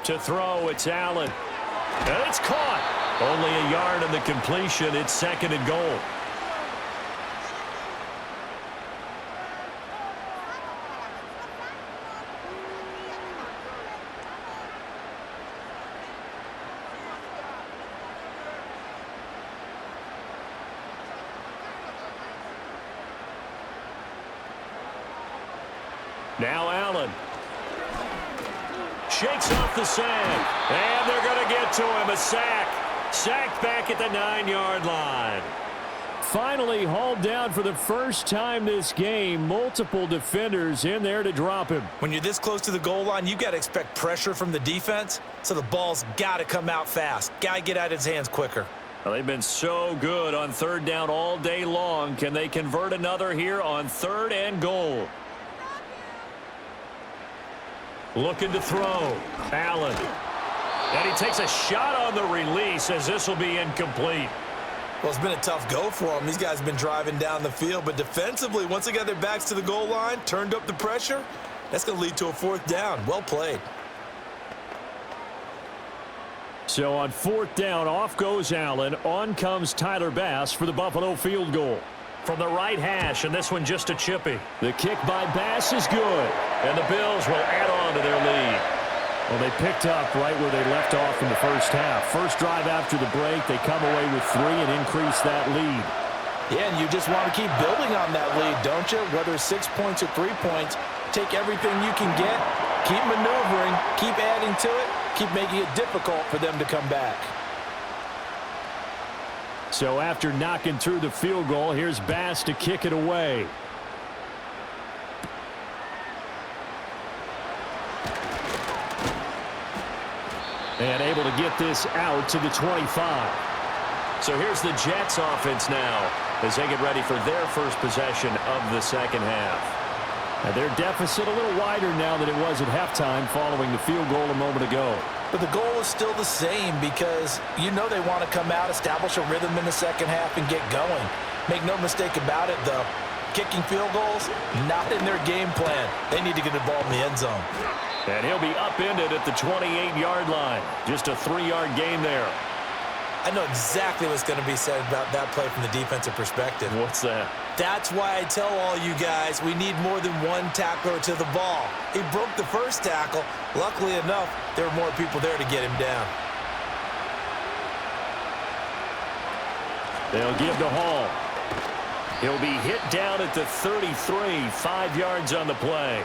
To throw, it's Allen. And it's caught. Only a yard on the completion. It's 2nd and goal. Now Allen. Shakes off the sack. And they're going to get to him. A sack. Sacked back at the 9-yard line. Finally hauled down for the first time this game. Multiple defenders in there to drop him. When you're this close to the goal line, you've got to expect pressure from the defense, so the ball's got to come out fast. Got to get out of his hands quicker. Well, they've been so good on 3rd down all day long. Can they convert another here on 3rd and goal? Looking to throw. Allen. And he takes a shot on the release as this will be incomplete. Well, it's been a tough go for them. These guys have been driving down the field, but defensively, once they got their backs to the goal line, turned up the pressure, that's going to lead to a 4th down. Well played. So on 4th down, off goes Allen. On comes Tyler Bass for the Buffalo field goal. From the right hash, and this one just a chippy. The kick by Bass is good. And the Bills will add on to their lead. Well, they picked up right where they left off in the first half. First drive after the break, they come away with 3 and increase that lead. Yeah, and you just want to keep building on that lead, don't you? Whether it's 6 points or 3 points, take everything you can get, keep maneuvering, keep adding to it, keep making it difficult for them to come back. So after knocking through the field goal, here's Bass to kick it away. And able to get this out to the 25. So here's the Jets offense now as they get ready for their first possession of the second half. And their deficit a little wider now than it was at halftime following the field goal a moment ago. But the goal is still the same because you know they want to come out, establish a rhythm in the second half, and get going. Make no mistake about it, though. Kicking field goals, not in their game plan. They need to get the ball in the end zone. And he'll be upended at the 28-yard line. Just a 3-yard gain there. I know exactly what's going to be said about that play from the defensive perspective. What's that? That's why I tell all you guys we need more than one tackler to the ball. He broke the first tackle. Luckily enough, there were more people there to get him down. They'll give to Hall. He'll be hit down at the 33, 5 yards on the play.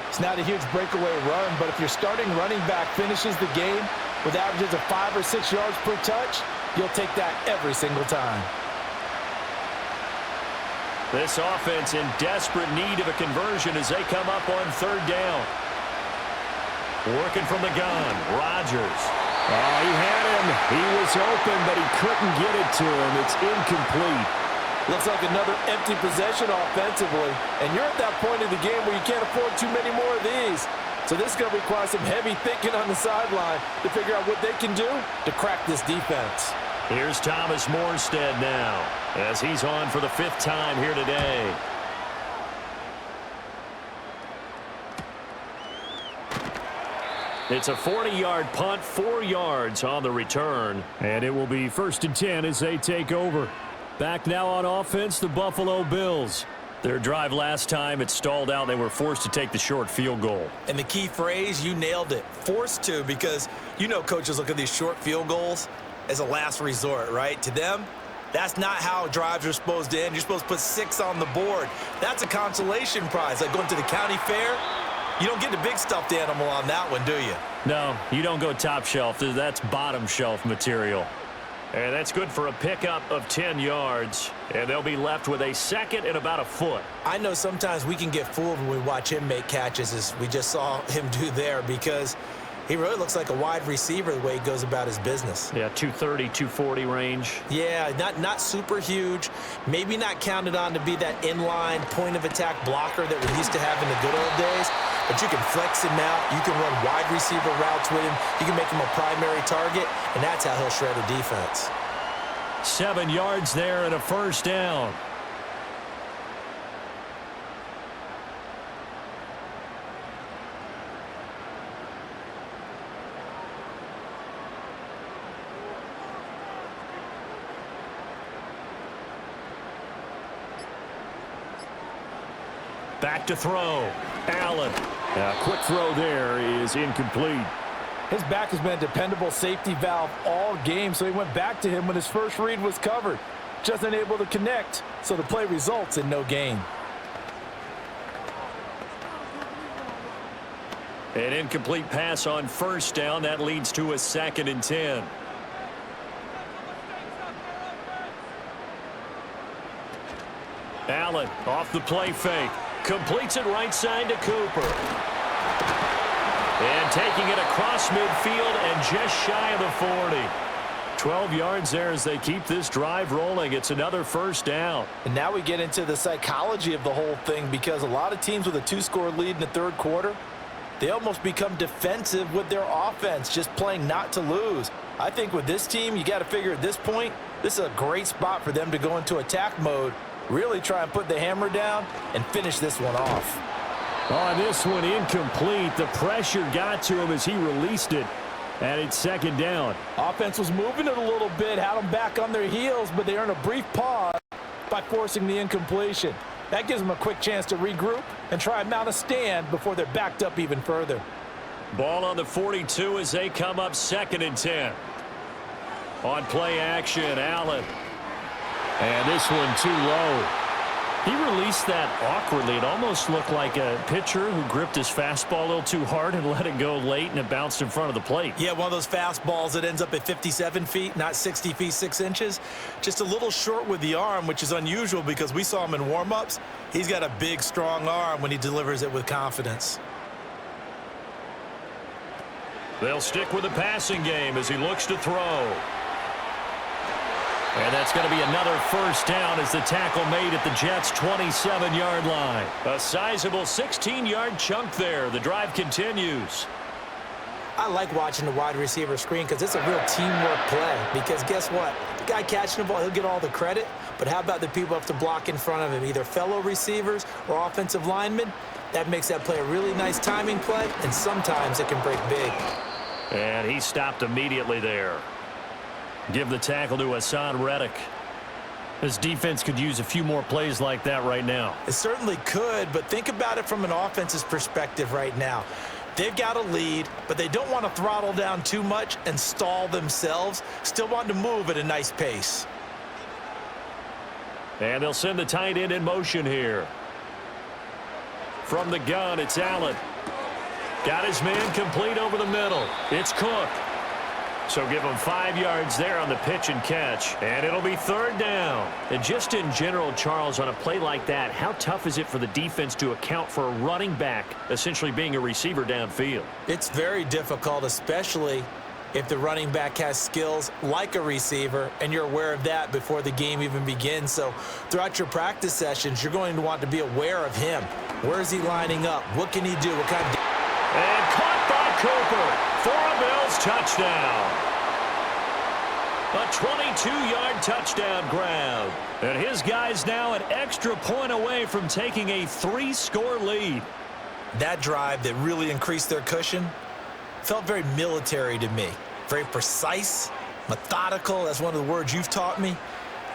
It's not a huge breakaway run, but if your starting running back finishes the game with averages of 5 or 6 yards per touch, you'll take that every single time. This offense in desperate need of a conversion as they come up on 3rd down. Working from the gun, Rodgers. Oh, he had him. He was open, but he couldn't get it to him. It's incomplete. Looks like another empty possession offensively, and you're at that point of the game where you can't afford too many more of these. So this is going to require some heavy thinking on the sideline to figure out what they can do to crack this defense. Here's Thomas Morstead now as he's on for the 5th time here today. It's a 40-yard punt, 4 yards on the return. And it will be 1st and 10 as they take over. Back now on offense, the Buffalo Bills. Their drive last time, it stalled out. They were forced to take the short field goal. And the key phrase, you nailed it, forced to, because you know coaches look at these short field goals as a last resort, right? To them, that's not how drives are supposed to end. You're supposed to put 6 on the board. That's a consolation prize, like going to the county fair. You don't get the big stuffed animal on that one, do you? No, you don't go top shelf. That's bottom shelf material. And that's good for a pickup of 10 yards. And they'll be left with a 2nd and about a foot. I know sometimes we can get fooled when we watch him make catches, as we just saw him do there, because he really looks like a wide receiver the way he goes about his business. Yeah, 230, 240 range. Yeah, not super huge. Maybe not counted on to be that inline point-of-attack blocker that we used to have in the good old days. But you can flex him out. You can run wide receiver routes with him. You can make him a primary target, and that's how he'll shred a defense. 7 yards there and a 1st down. Back to throw. Allen. A quick throw there is incomplete. His back has been a dependable safety valve all game, so he went back to him when his first read was covered. Just unable to connect, so the play results in no gain. An incomplete pass on 1st down. That leads to a 2nd and 10. Allen off the play fake. Completes it right side to Cooper. And taking it across midfield and just shy of the 40. 12 yards there as they keep this drive rolling. It's another 1st down. And now we get into the psychology of the whole thing, because a lot of teams with a 2-score lead in the 3rd quarter, they almost become defensive with their offense, just playing not to lose. I think with this team, you got to figure at this point, this is a great spot for them to go into attack mode, really try and put the hammer down and finish this one off. On this one, incomplete. The pressure got to him as he released it, and it's 2nd down. Offense was moving it a little bit, had them back on their heels, but they earned a brief pause by forcing the incompletion. That gives them a quick chance to regroup and try and mount a stand before they're backed up even further. Ball on the 42 as they come up 2nd and 10. On play action, Allen. And this one too low. He released that awkwardly. It almost looked like a pitcher who gripped his fastball a little too hard and let it go late, and it bounced in front of the plate. Yeah, one of those fastballs that ends up at 57 feet, not 60 feet, 6 inches. Just a little short with the arm, which is unusual because we saw him in warm-ups. He's got a big, strong arm when he delivers it with confidence. They'll stick with the passing game as he looks to throw. And that's going to be another first down as the tackle made at the Jets' 27-yard line. A sizable 16-yard chunk there. The drive continues. I like watching the wide receiver screen because it's a real teamwork play. Because guess what? The guy catching the ball, he'll get all the credit. But how about the people who have to block in front of him, either fellow receivers or offensive linemen? That makes that play a really nice timing play, and sometimes it can break big. And he stopped immediately there. Give the tackle to Hassan Reddick. This defense could use a few more plays like that right now. It certainly could, but think about it from an offense's perspective right now. They've got a lead, but they don't want to throttle down too much and stall themselves. Still want to move at a nice pace. And they'll send the tight end in motion here. From the gun, it's Allen. Got his man complete over the middle. It's Cook. So give him 5 yards there on the pitch and catch. And it'll be 3rd down. And just in general, Charles, on a play like that, how tough is it for the defense to account for a running back essentially being a receiver downfield? It's very difficult, especially if the running back has skills like a receiver, and you're aware of that before the game even begins. So throughout your practice sessions, you're going to want to be aware of him. Where is he lining up? What can he do? What kind of... And caught by Cooper for a Bills touchdown. A 22-yard touchdown grab. And his guys now an extra point away from taking a 3-score lead. That drive that really increased their cushion felt very military to me. Very precise, methodical. That's one of the words you've taught me.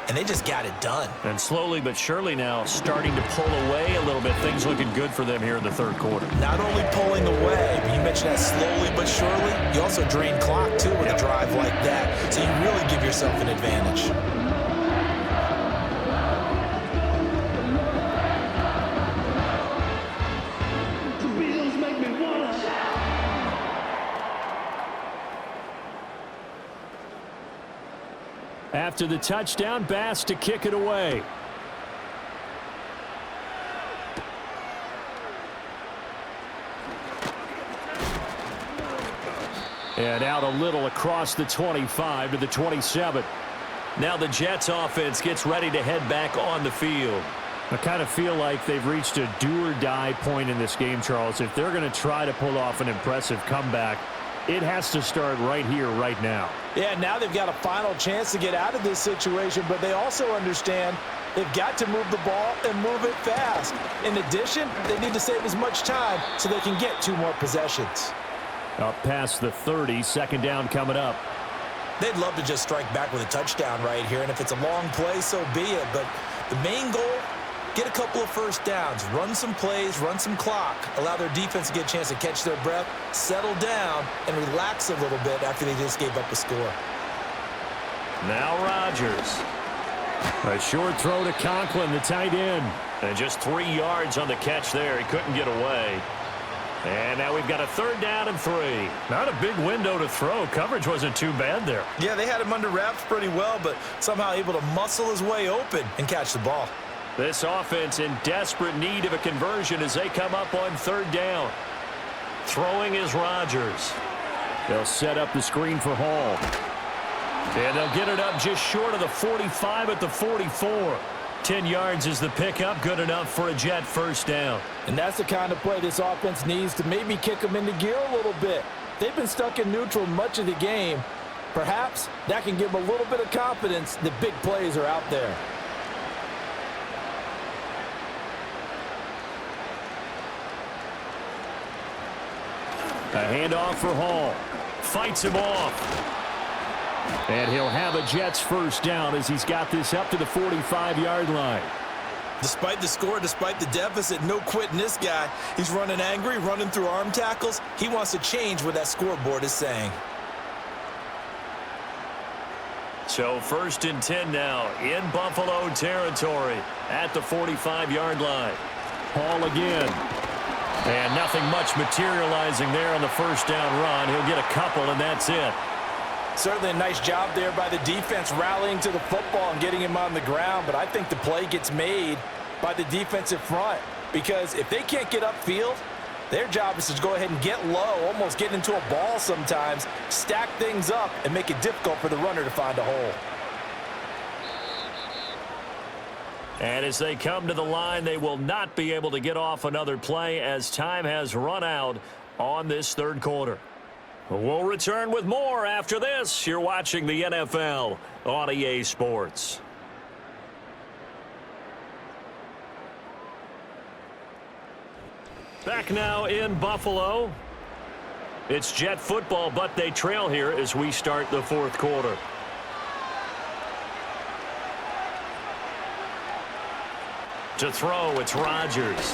And they just got it done. And slowly but surely now starting to pull away a little bit. Things looking good for them here in the 3rd quarter. Not only pulling away, but you mentioned that slowly but surely. You also drain clock, too, with a drive like that. So you really give yourself an advantage. After the touchdown, Bass to kick it away. And out a little across the 25 to the 27. Now the Jets offense gets ready to head back on the field. I kind of feel like they've reached a do-or-die point in this game, Charles. If they're going to try to pull off an impressive comeback, it has to start right here, right now. Yeah, now they've got a final chance to get out of this situation, but they also understand they've got to move the ball and move it fast. In addition, they need to save as much time so they can get 2 more possessions. Up past the 30, 2nd down coming up. They'd love to just strike back with a touchdown right here, and if it's a long play, so be it. But the main goal, get a couple of first downs, run some plays, run some clock, allow their defense to get a chance to catch their breath, settle down, and relax a little bit after they just gave up a score. Now Rodgers. A short throw to Conklin, the tight end. And just 3 yards on the catch there. He couldn't get away. And now we've got a 3rd down and 3. Not a big window to throw. Coverage wasn't too bad there. Yeah, they had him under wraps pretty well, but somehow able to muscle his way open and catch the ball. This offense in desperate need of a conversion as they come up on 3rd down. Throwing is Rodgers. They'll set up the screen for Hall. And they'll get it up just short of the 45 at the 44. 10 yards is the pickup, good enough for a Jet first down. And that's the kind of play this offense needs to maybe kick them into gear a little bit. They've been stuck in neutral much of the game. Perhaps that can give them a little bit of confidence that big plays are out there. A handoff for Hall. Fights him off. And he'll have a Jets first down as he's got this up to the 45-yard line. Despite the score, despite the deficit, no quitting this guy. He's running angry, running through arm tackles. He wants to change what that scoreboard is saying. So 1st and 10 now in Buffalo territory at the 45-yard line. Ball again. And nothing much materializing there on the first down run. He'll get a couple, and that's it. Certainly a nice job there by the defense rallying to the football and getting him on the ground, but I think the play gets made by the defensive front because if they can't get upfield, their job is to go ahead and get low, almost get into a ball sometimes, stack things up, and make it difficult for the runner to find a hole. And as they come to the line, they will not be able to get off another play as time has run out on this third quarter. We'll return with more after this. You're watching the NFL on EA Sports. Back now in Buffalo. It's Jet football, but they trail here as we start the fourth quarter. To throw, it's Rodgers.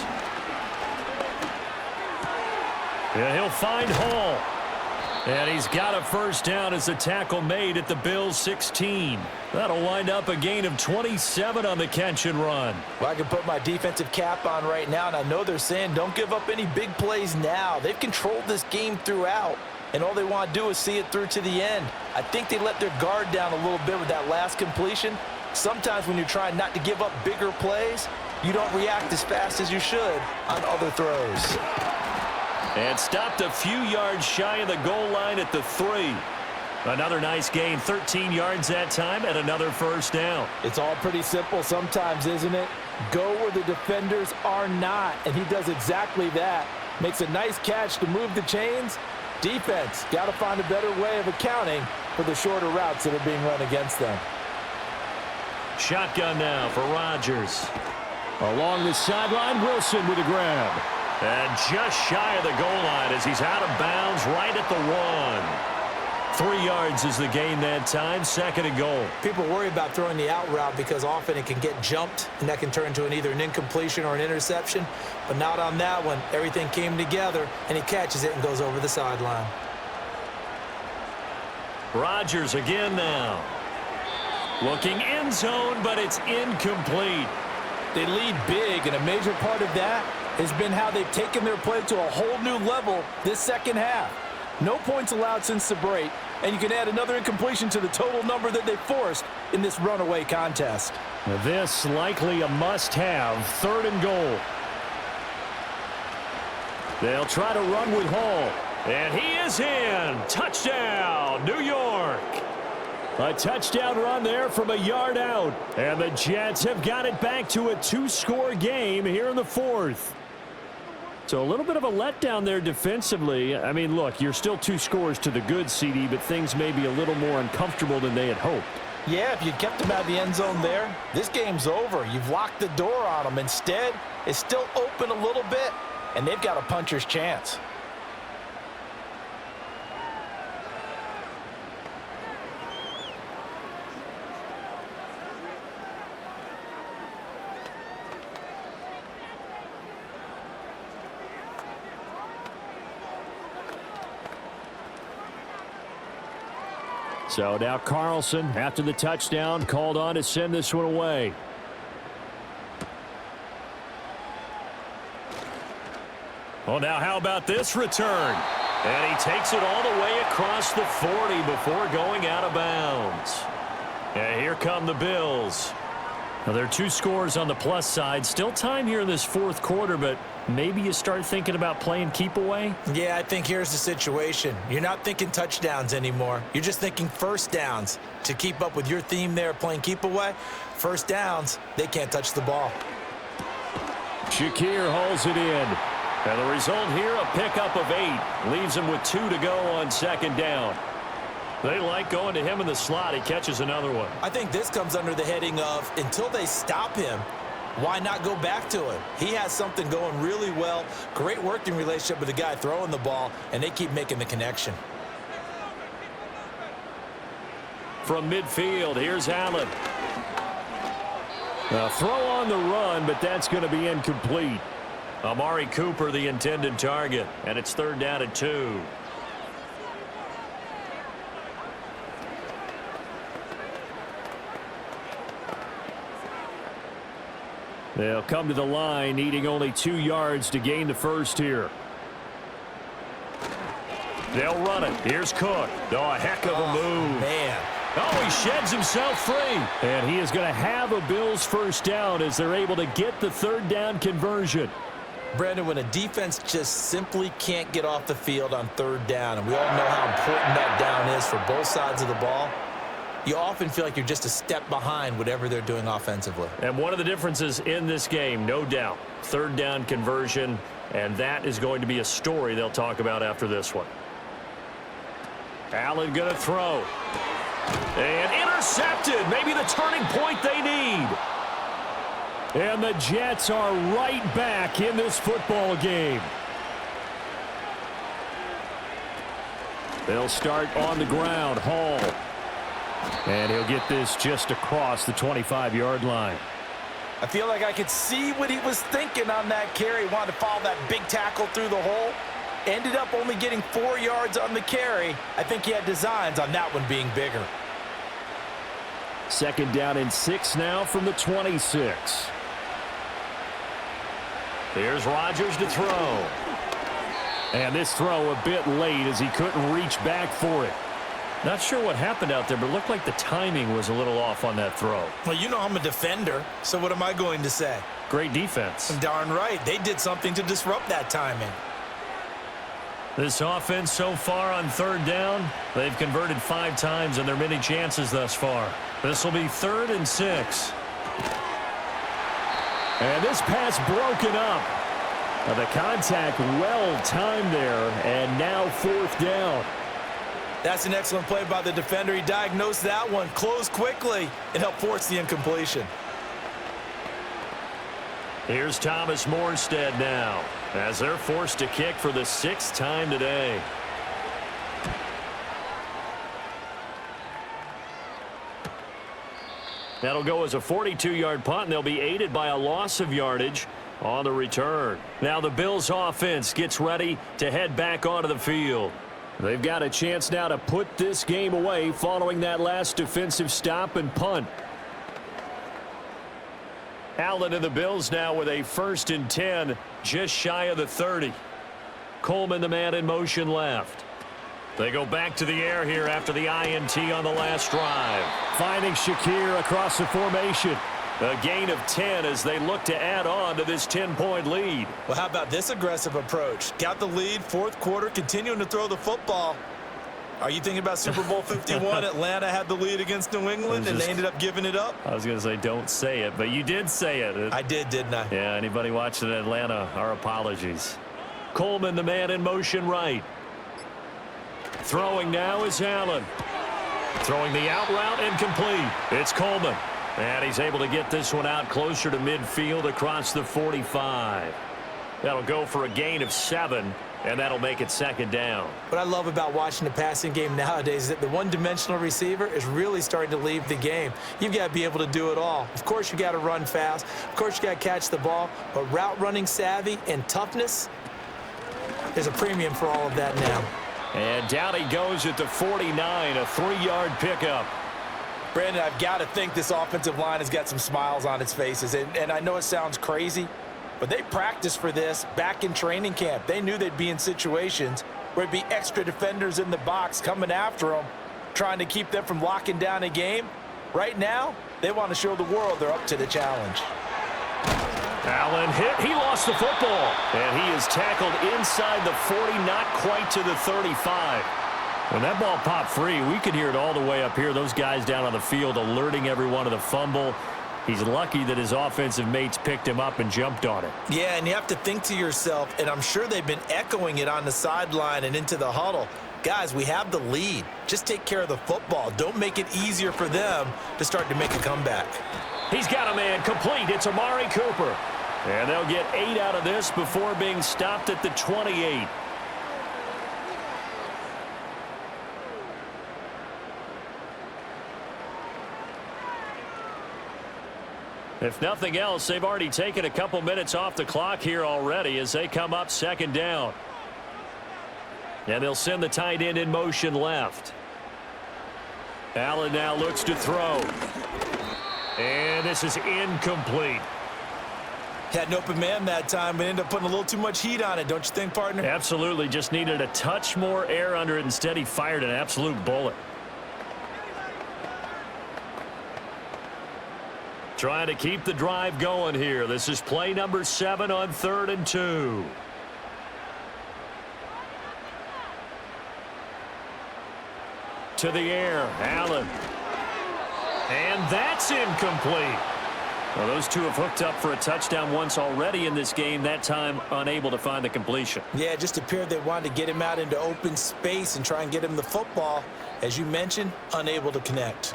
Yeah, he'll find Hall. And he's got a first down as a tackle made at the Bills' 16. That'll wind up a gain of 27 on the catch and run. Well, I can put my defensive cap on right now, and I know they're saying don't give up any big plays now. They've controlled this game throughout, and all they want to do is see it through to the end. I think they let their guard down a little bit with that last completion. Sometimes when you're trying not to give up bigger plays, you don't react as fast as you should on other throws. And stopped a few yards shy of the goal line at the 3. Another nice gain, 13 yards that time, and another first down. It's all pretty simple sometimes, isn't it? Go where the defenders are not, and he does exactly that. Makes a nice catch to move the chains. Defense, got to find a better way of accounting for the shorter routes that are being run against them. Shotgun now for Rodgers. Along the sideline, Wilson with a grab. And just shy of the goal line as he's out of bounds right at the 1. 3 yards is the gain that time, 2nd and goal. People worry about throwing the out route because often it can get jumped, and that can turn into either an incompletion or an interception. But not on that one. Everything came together, and he catches it and goes over the sideline. Rodgers again now. Looking end zone, but it's incomplete. They lead big, and a major part of that has been how they've taken their play to a whole new level this second half. No points allowed since the break, and you can add another incompletion to the total number that they forced in this runaway contest. This likely a must-have, 3rd and goal. They'll try to run with Hall. And he is in. Touchdown, New York. A touchdown run there from a yard out. And the Jets have got it back to a 2-score game here in the 4th. So a little bit of a letdown there defensively. I mean, look, you're still 2 scores to the good, CD, but things may be a little more uncomfortable than they had hoped. Yeah, if you kept them out of the end zone there, this game's over. You've locked the door on them. Instead, it's still open a little bit, and they've got a puncher's chance. So now Carlson, after the touchdown, called on to send this one away. Well, now how about this return? And he takes it all the way across the 40 before going out of bounds. And here come the Bills. Now, there are 2 scores on the plus side. Still time here in this 4th quarter, but maybe you start thinking about playing keep away? Yeah, I think here's the situation. You're not thinking touchdowns anymore. You're just thinking first downs. To keep up with your theme there, playing keep away, first downs, they can't touch the ball. Shakir hauls it in. And the result here, a pickup of 8. Leaves him with 2 to go on 2nd down. They like going to him in the slot. He catches another one. I think this comes under the heading of until they stop him, why not go back to him? He has something going really well. Great working relationship with the guy throwing the ball, and they keep making the connection. From midfield, here's Allen. A throw on the run, but that's going to be incomplete. Amari Cooper, the intended target, and it's 3rd down and 2. They'll come to the line, needing only 2 yards to gain the first here. They'll run it. Here's Cook. Oh, a heck of a move. Man. Oh, he sheds himself free. And he is going to have a Bills first down as they're able to get the 3rd down conversion. Brandon, when a defense just simply can't get off the field on 3rd down, and we all know how important that down is for both sides of the ball, you often feel like you're just a step behind whatever they're doing offensively. And one of the differences in this game, no doubt, 3rd down conversion, and that is going to be a story they'll talk about after this one. Allen going to throw. And intercepted. Maybe the turning point they need. And the Jets are right back in this football game. They'll start on the ground. Hall. And he'll get this just across the 25-yard line. I feel like I could see what he was thinking on that carry. Wanted to follow that big tackle through the hole. Ended up only getting 4 yards on the carry. I think he had designs on that one being bigger. 2nd down and 6 now from the 26. Here's Rodgers to throw. And this throw a bit late as he couldn't reach back for it. Not sure what happened out there, but it looked like the timing was a little off on that throw. Well, you know I'm a defender, so what am I going to say? Great defense. Darn right. They did something to disrupt that timing. This offense so far on 3rd down, they've converted 5 times in their many chances thus far. This will be 3rd and 6. And this pass broken up. The contact well timed there, and now 4th down. That's an excellent play by the defender. He diagnosed that one, closed quickly, and helped force the incompletion. Here's Thomas Morstead now, as they're forced to kick for the 6th time today. That'll go as a 42-yard punt, and they'll be aided by a loss of yardage on the return. Now the Bills offense gets ready to head back onto the field. They've got a chance now to put this game away following that last defensive stop and punt. Allen and the Bills now with a 1st and 10, just shy of the 30. Coleman, the man in motion left. They go back to the air here after the INT on the last drive. Finding Shakir across the formation. A gain of 10 as they look to add on to this 10-point lead. Well, how about this aggressive approach? Got the lead, 4th quarter, continuing to throw the football. Are you thinking about Super Bowl 51? Atlanta had the lead against New England, and they ended up giving it up? I was going to say don't say it, but you did say it. I did, didn't I? Yeah, anybody watching Atlanta, our apologies. Coleman, the man in motion right. Throwing now is Allen. Throwing the out route incomplete. It's Coleman. And he's able to get this one out closer to midfield across the 45. That'll go for a gain of 7, and that'll make it 2nd down. What I love about watching the passing game nowadays is that the one-dimensional receiver is really starting to leave the game. You've got to be able to do it all. Of course, you got to run fast. Of course, you got to catch the ball. But route running savvy and toughness, there's a premium for all of that now. And down he goes at the 49, a 3-yard pickup. Brandon, I've got to think this offensive line has got some smiles on its faces. And I know it sounds crazy, but they practiced for this back in training camp. They knew they'd be in situations where it'd be extra defenders in the box coming after them, trying to keep them from locking down a game. Right now, they want to show the world they're up to the challenge. Allen hit. He lost the football. And he is tackled inside the 40, not quite to the 35. When that ball popped free, we could hear it all the way up here. Those guys down on the field alerting everyone of the fumble. He's lucky that his offensive mates picked him up and jumped on it. Yeah, and you have to think to yourself, and I'm sure they've been echoing it on the sideline and into the huddle. Guys, we have the lead. Just take care of the football. Don't make it easier for them to start to make a comeback. He's got a man complete. It's Amari Cooper. And they'll get 8 out of this before being stopped at the 28. If nothing else, they've already taken a couple minutes off the clock here already as they come up second down. And they'll send the tight end in motion left. Allen now looks to throw. And this is incomplete. Had an open man that time, but ended up putting a little too much heat on it, don't you think, partner? Absolutely. Just needed a touch more air under it. Instead, he fired an absolute bullet. Trying to keep the drive going here. This is play number 7 on 3rd and 2. To the air, Allen. And that's incomplete. Well, those two have hooked up for a touchdown once already in this game, that time unable to find the completion. Yeah, it just appeared they wanted to get him out into open space and try and get him the football. As you mentioned, unable to connect.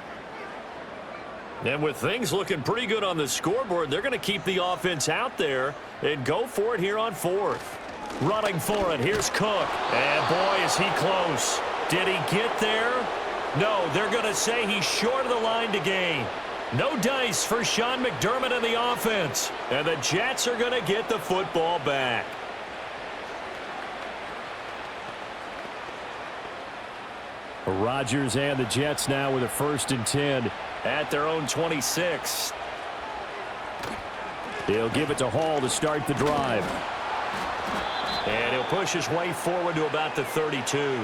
And with things looking pretty good on the scoreboard, they're going to keep the offense out there and go for it here on 4th. Running for it, here's Cook. And boy, is he close. Did he get there? No, they're going to say he's short of the line to gain. No dice for Sean McDermott and the offense. And the Jets are going to get the football back. Rodgers and the Jets now with a 1st and 10. At their own 26. He'll give it to Hall to start the drive. And he'll push his way forward to about the 32.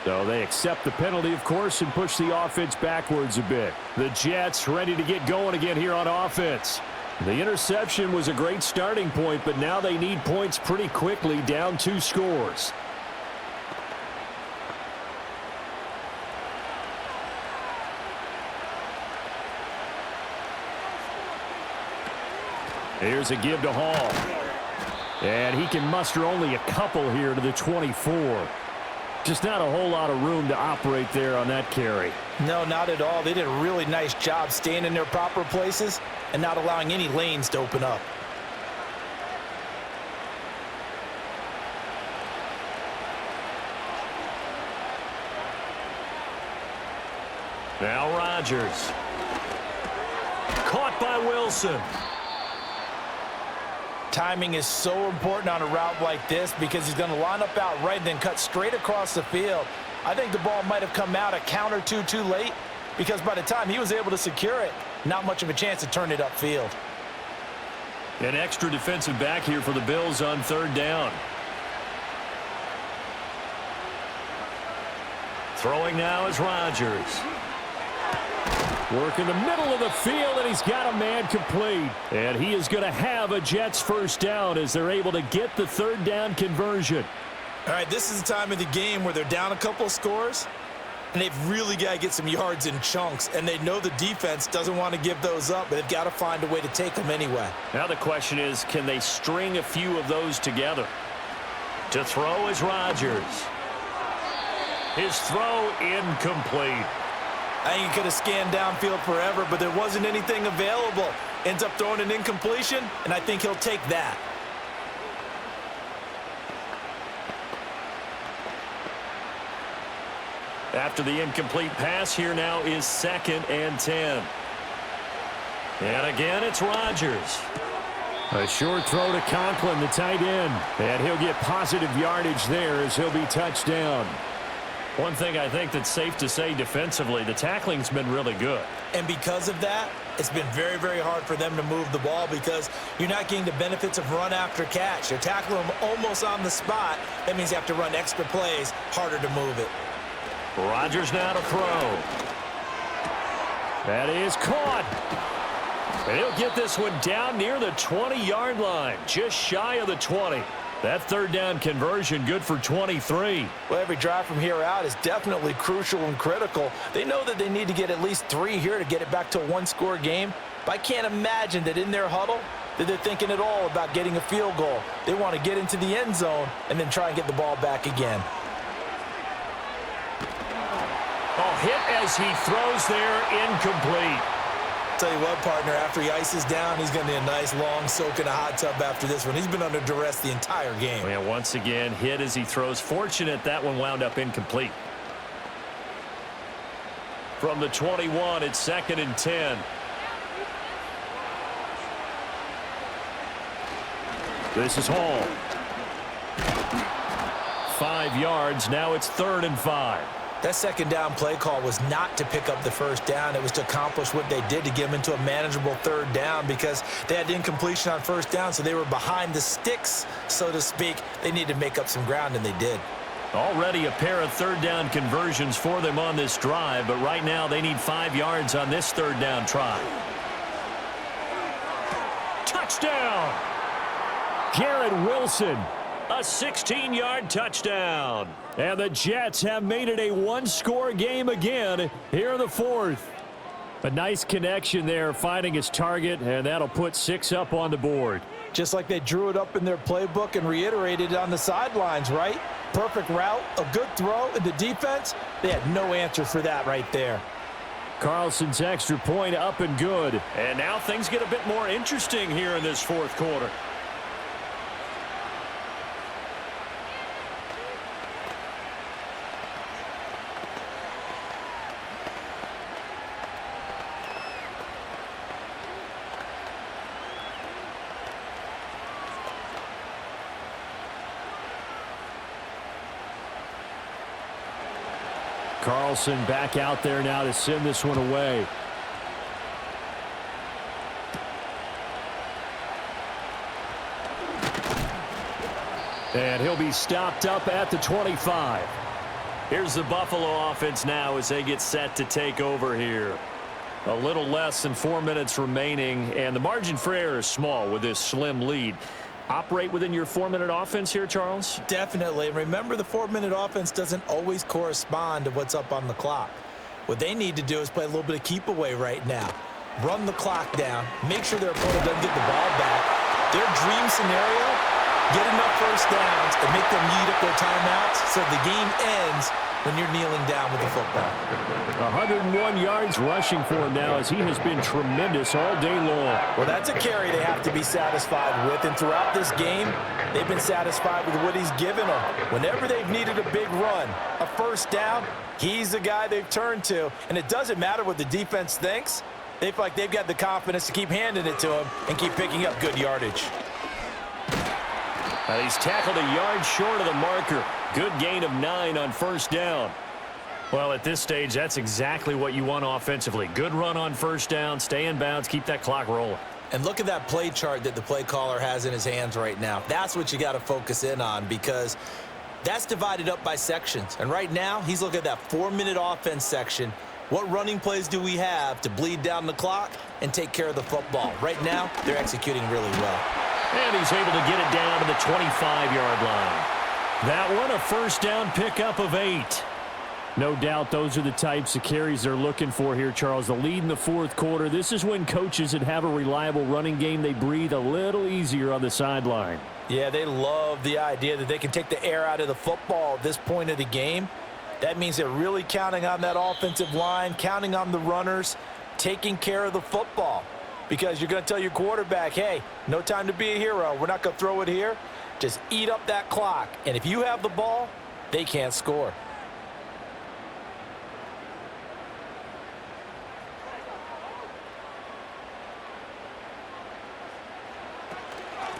So they accept the penalty, of course, and push the offense backwards a bit. The Jets ready to get going again here on offense. The interception was a great starting point, but now they need points pretty quickly, down 2 scores. Here's a give to Hall. And he can muster only a couple here to the 24. Just not a whole lot of room to operate there on that carry. No, not at all. They did a really nice job staying in their proper places and not allowing any lanes to open up. Now Rodgers. Caught by Wilson. Timing is so important on a route like this because he's going to line up out right and then cut straight across the field. I think the ball might have come out a count or two too late because by the time he was able to secure it, not much of a chance to turn it upfield. An extra defensive back here for the Bills on 3rd down. Throwing now is Rodgers. Work in the middle of the field, and he's got a man complete. And he is going to have a Jets 1st down as they're able to get the 3rd down conversion. All right, this is the time of the game where they're down a couple of scores, and they've really got to get some yards in chunks, and they know the defense doesn't want to give those up, but they've got to find a way to take them anyway. Now the question is, can they string a few of those together? To throw is Rodgers. His throw incomplete. I think he could have scanned downfield forever, but there wasn't anything available. Ends up throwing an incompletion, and I think he'll take that. After the incomplete pass, here now is 2nd and 10. And again, it's Rodgers. A short throw to Conklin, the tight end. And he'll get positive yardage there as he'll be touched down. One thing I think that's safe to say defensively, the tackling's been really good. And because of that, it's been very, very hard for them to move the ball because you're not getting the benefits of run after catch. You're tackling them almost on the spot. That means you have to run extra plays, harder to move it. Rodgers now to throw. That is caught. And he'll get this one down near the 20-yard line, just shy of the 20. That 3rd down conversion good for 23. Well, every drive from here out is definitely crucial and critical. They know that they need to get at least 3 here to get it back to a 1-score game. But I can't imagine that in their huddle that they're thinking at all about getting a field goal. They want to get into the end zone and then try and get the ball back again. Oh, hit as he throws there, incomplete. Tell you what, partner, after he ices down, he's going to need a nice long soak in a hot tub after this one. He's been under duress the entire game. And once again, hit as he throws. Fortunate that one wound up incomplete. From the 21, it's 2nd and 10. This is Hall. 5 yards. Now it's 3rd and 5. That second down play call was not to pick up the first down. It was to accomplish what they did to get them into a manageable 3rd down because they had incompletion on first down, so they were behind the sticks, so to speak. They needed to make up some ground, and they did. Already a pair of 3rd down conversions for them on this drive, but right now they need 5 yards on this 3rd down try. Touchdown! Garrett Wilson. A 16-yard touchdown. And the Jets have made it a one-score game again here in the 4th. A nice connection there, finding his target, and that'll put 6 up on the board. Just like they drew it up in their playbook and reiterated it on the sidelines, right? Perfect route, a good throw, and the defense, they had no answer for that right there. Carlson's extra point up and good. And now things get a bit more interesting here in this 4th quarter. Carlson back out there now to send this one away. And he'll be stopped up at the 25. Here's the Buffalo offense now as they get set to take over here. A little less than 4 minutes remaining, and the margin for error is small with this slim lead. Operate within your 4-minute offense here, Charles? Definitely. Remember, the 4-minute offense doesn't always correspond to what's up on the clock. What they need to do is play a little bit of keep away right now. Run the clock down. Make sure their opponent doesn't get the ball back. Their dream scenario, get enough first downs and make them eat up their timeouts so the game ends when you're kneeling down with the football. 101 yards rushing for him now as he has been tremendous all day long. Well, that's a carry they have to be satisfied with, and throughout this game, they've been satisfied with what he's given them. Whenever they've needed a big run, a first down, he's the guy they've turned to, and it doesn't matter what the defense thinks. They feel like they've got the confidence to keep handing it to him and keep picking up good yardage. And he's tackled a yard short of the marker. Good gain of 9 on first down. Well, at this stage, that's exactly what you want offensively. Good run on first down, stay in bounds, keep that clock rolling. And look at that play chart that the play caller has in his hands right now. That's what you got to focus in on because that's divided up by sections. And right now, he's looking at that 4-minute offense section. What running plays do we have to bleed down the clock and take care of the football? Right now, they're executing really well. And he's able to get it down to the 25-yard line. That one, a first down pickup of 8. No doubt those are the types of carries they're looking for here, Charles. The lead in the 4th quarter. This is when coaches that have a reliable running game, they breathe a little easier on the sideline. Yeah, they love the idea that they can take the air out of the football at this point of the game. That means they're really counting on that offensive line, counting on the runners, taking care of the football. Because you're going to tell your quarterback, hey, no time to be a hero. We're not going to throw it here. Just eat up that clock. And if you have the ball, they can't score.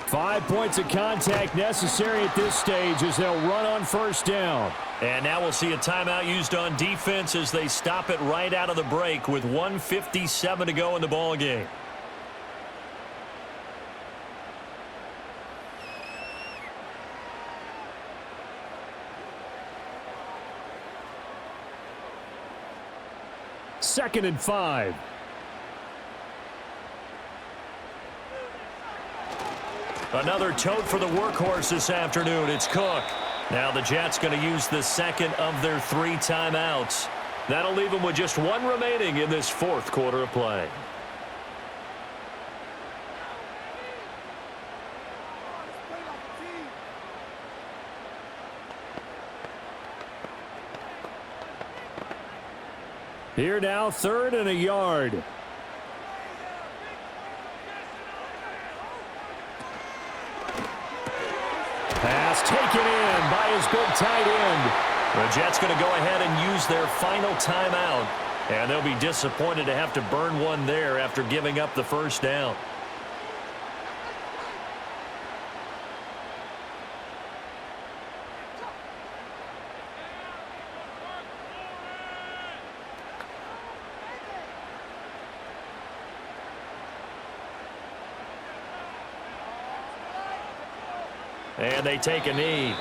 Five points of contact necessary at this stage as they'll run on first down. And now we'll see a timeout used on defense as they stop it right out of the break with 1:57 to go in the ball game. Second and 5. Another tote for the workhorse this afternoon. It's Cook. Now the Jets going to use the second of their 3 timeouts. That'll leave them with just 1 remaining in this 4th quarter of play. Here now, 3rd and a yard. Pass taken in by his big tight end. The Jets going to go ahead and use their final timeout. And they'll be disappointed to have to burn one there after giving up the first down. And they take a knee.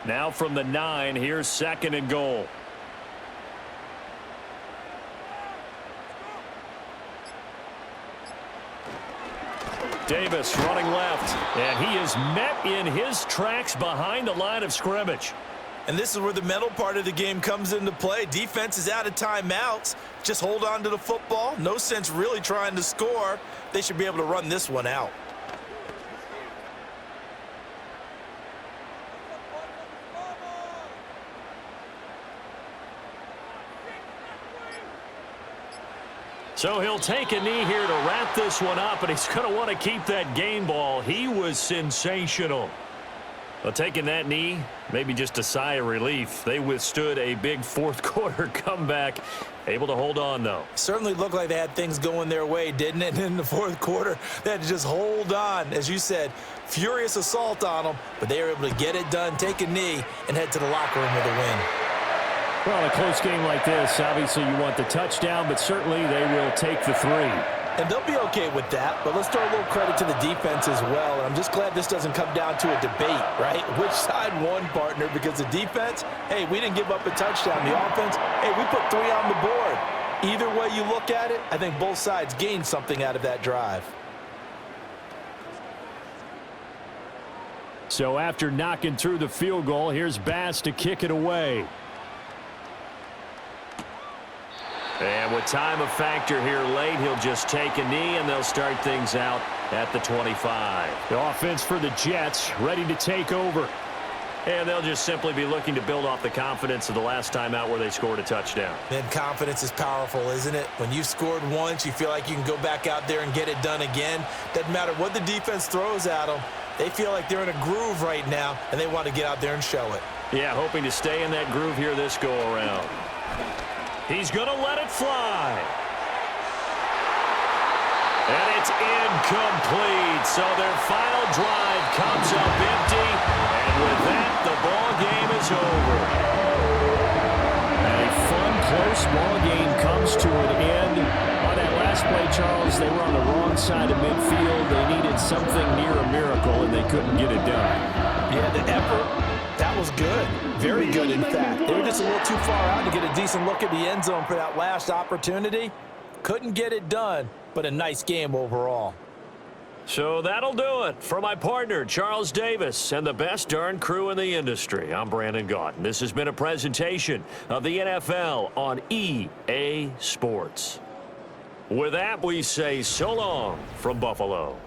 Now from the 9, here's 2nd and goal. Davis running left, and he is met in his tracks behind the line of scrimmage. And this is where the mental part of the game comes into play. Defense is out of timeouts. Just hold on to the football. No sense really trying to score. They should be able to run this one out. So he'll take a knee here to wrap this one up, and he's going to want to keep that game ball. He was sensational. Well, taking that knee, maybe just a sigh of relief. They withstood a big fourth-quarter comeback. Able to hold on, though. Certainly looked like they had things going their way, didn't it? And in the fourth quarter, they had to just hold on. As you said, furious assault on them, but they were able to get it done, take a knee, and head to the locker room with a win. Well, in a close game like this, obviously you want the touchdown, but certainly they will take the 3. And they'll be okay with that, but let's throw a little credit to the defense as well. And I'm just glad this doesn't come down to a debate, right? Which side won, partner? Because the defense, hey, we didn't give up a touchdown. The offense, hey, we put 3 on the board. Either way you look at it, I think both sides gained something out of that drive. So after knocking through the field goal, here's Bass to kick it away. And with time a factor here late, he'll just take a knee, and they'll start things out at the 25. The offense for the Jets ready to take over. And they'll just simply be looking to build off the confidence of the last time out where they scored a touchdown. Man, confidence is powerful, isn't it? When you've scored once, you feel like you can go back out there and get it done again. Doesn't matter what the defense throws at them. They feel like they're in a groove right now, and they want to get out there and show it. Yeah, hoping to stay in that groove here this go-around. He's going to let it fly. And it's incomplete. So their final drive comes up empty. And with that, the ball game is over. And a fun, close ball game comes to an end. On that last play, Charles, they were on the wrong side of midfield. They needed something near a miracle, and they couldn't get it done. Yeah, the effort. That was good. Very good, in fact. They were just a little too far out to get a decent look at the end zone for that last opportunity. Couldn't get it done, but a nice game overall. So that'll do it for my partner, Charles Davis, and the best darn crew in the industry. I'm Brandon Gaunt. This has been a presentation of the NFL on EA Sports. With that, we say so long from Buffalo.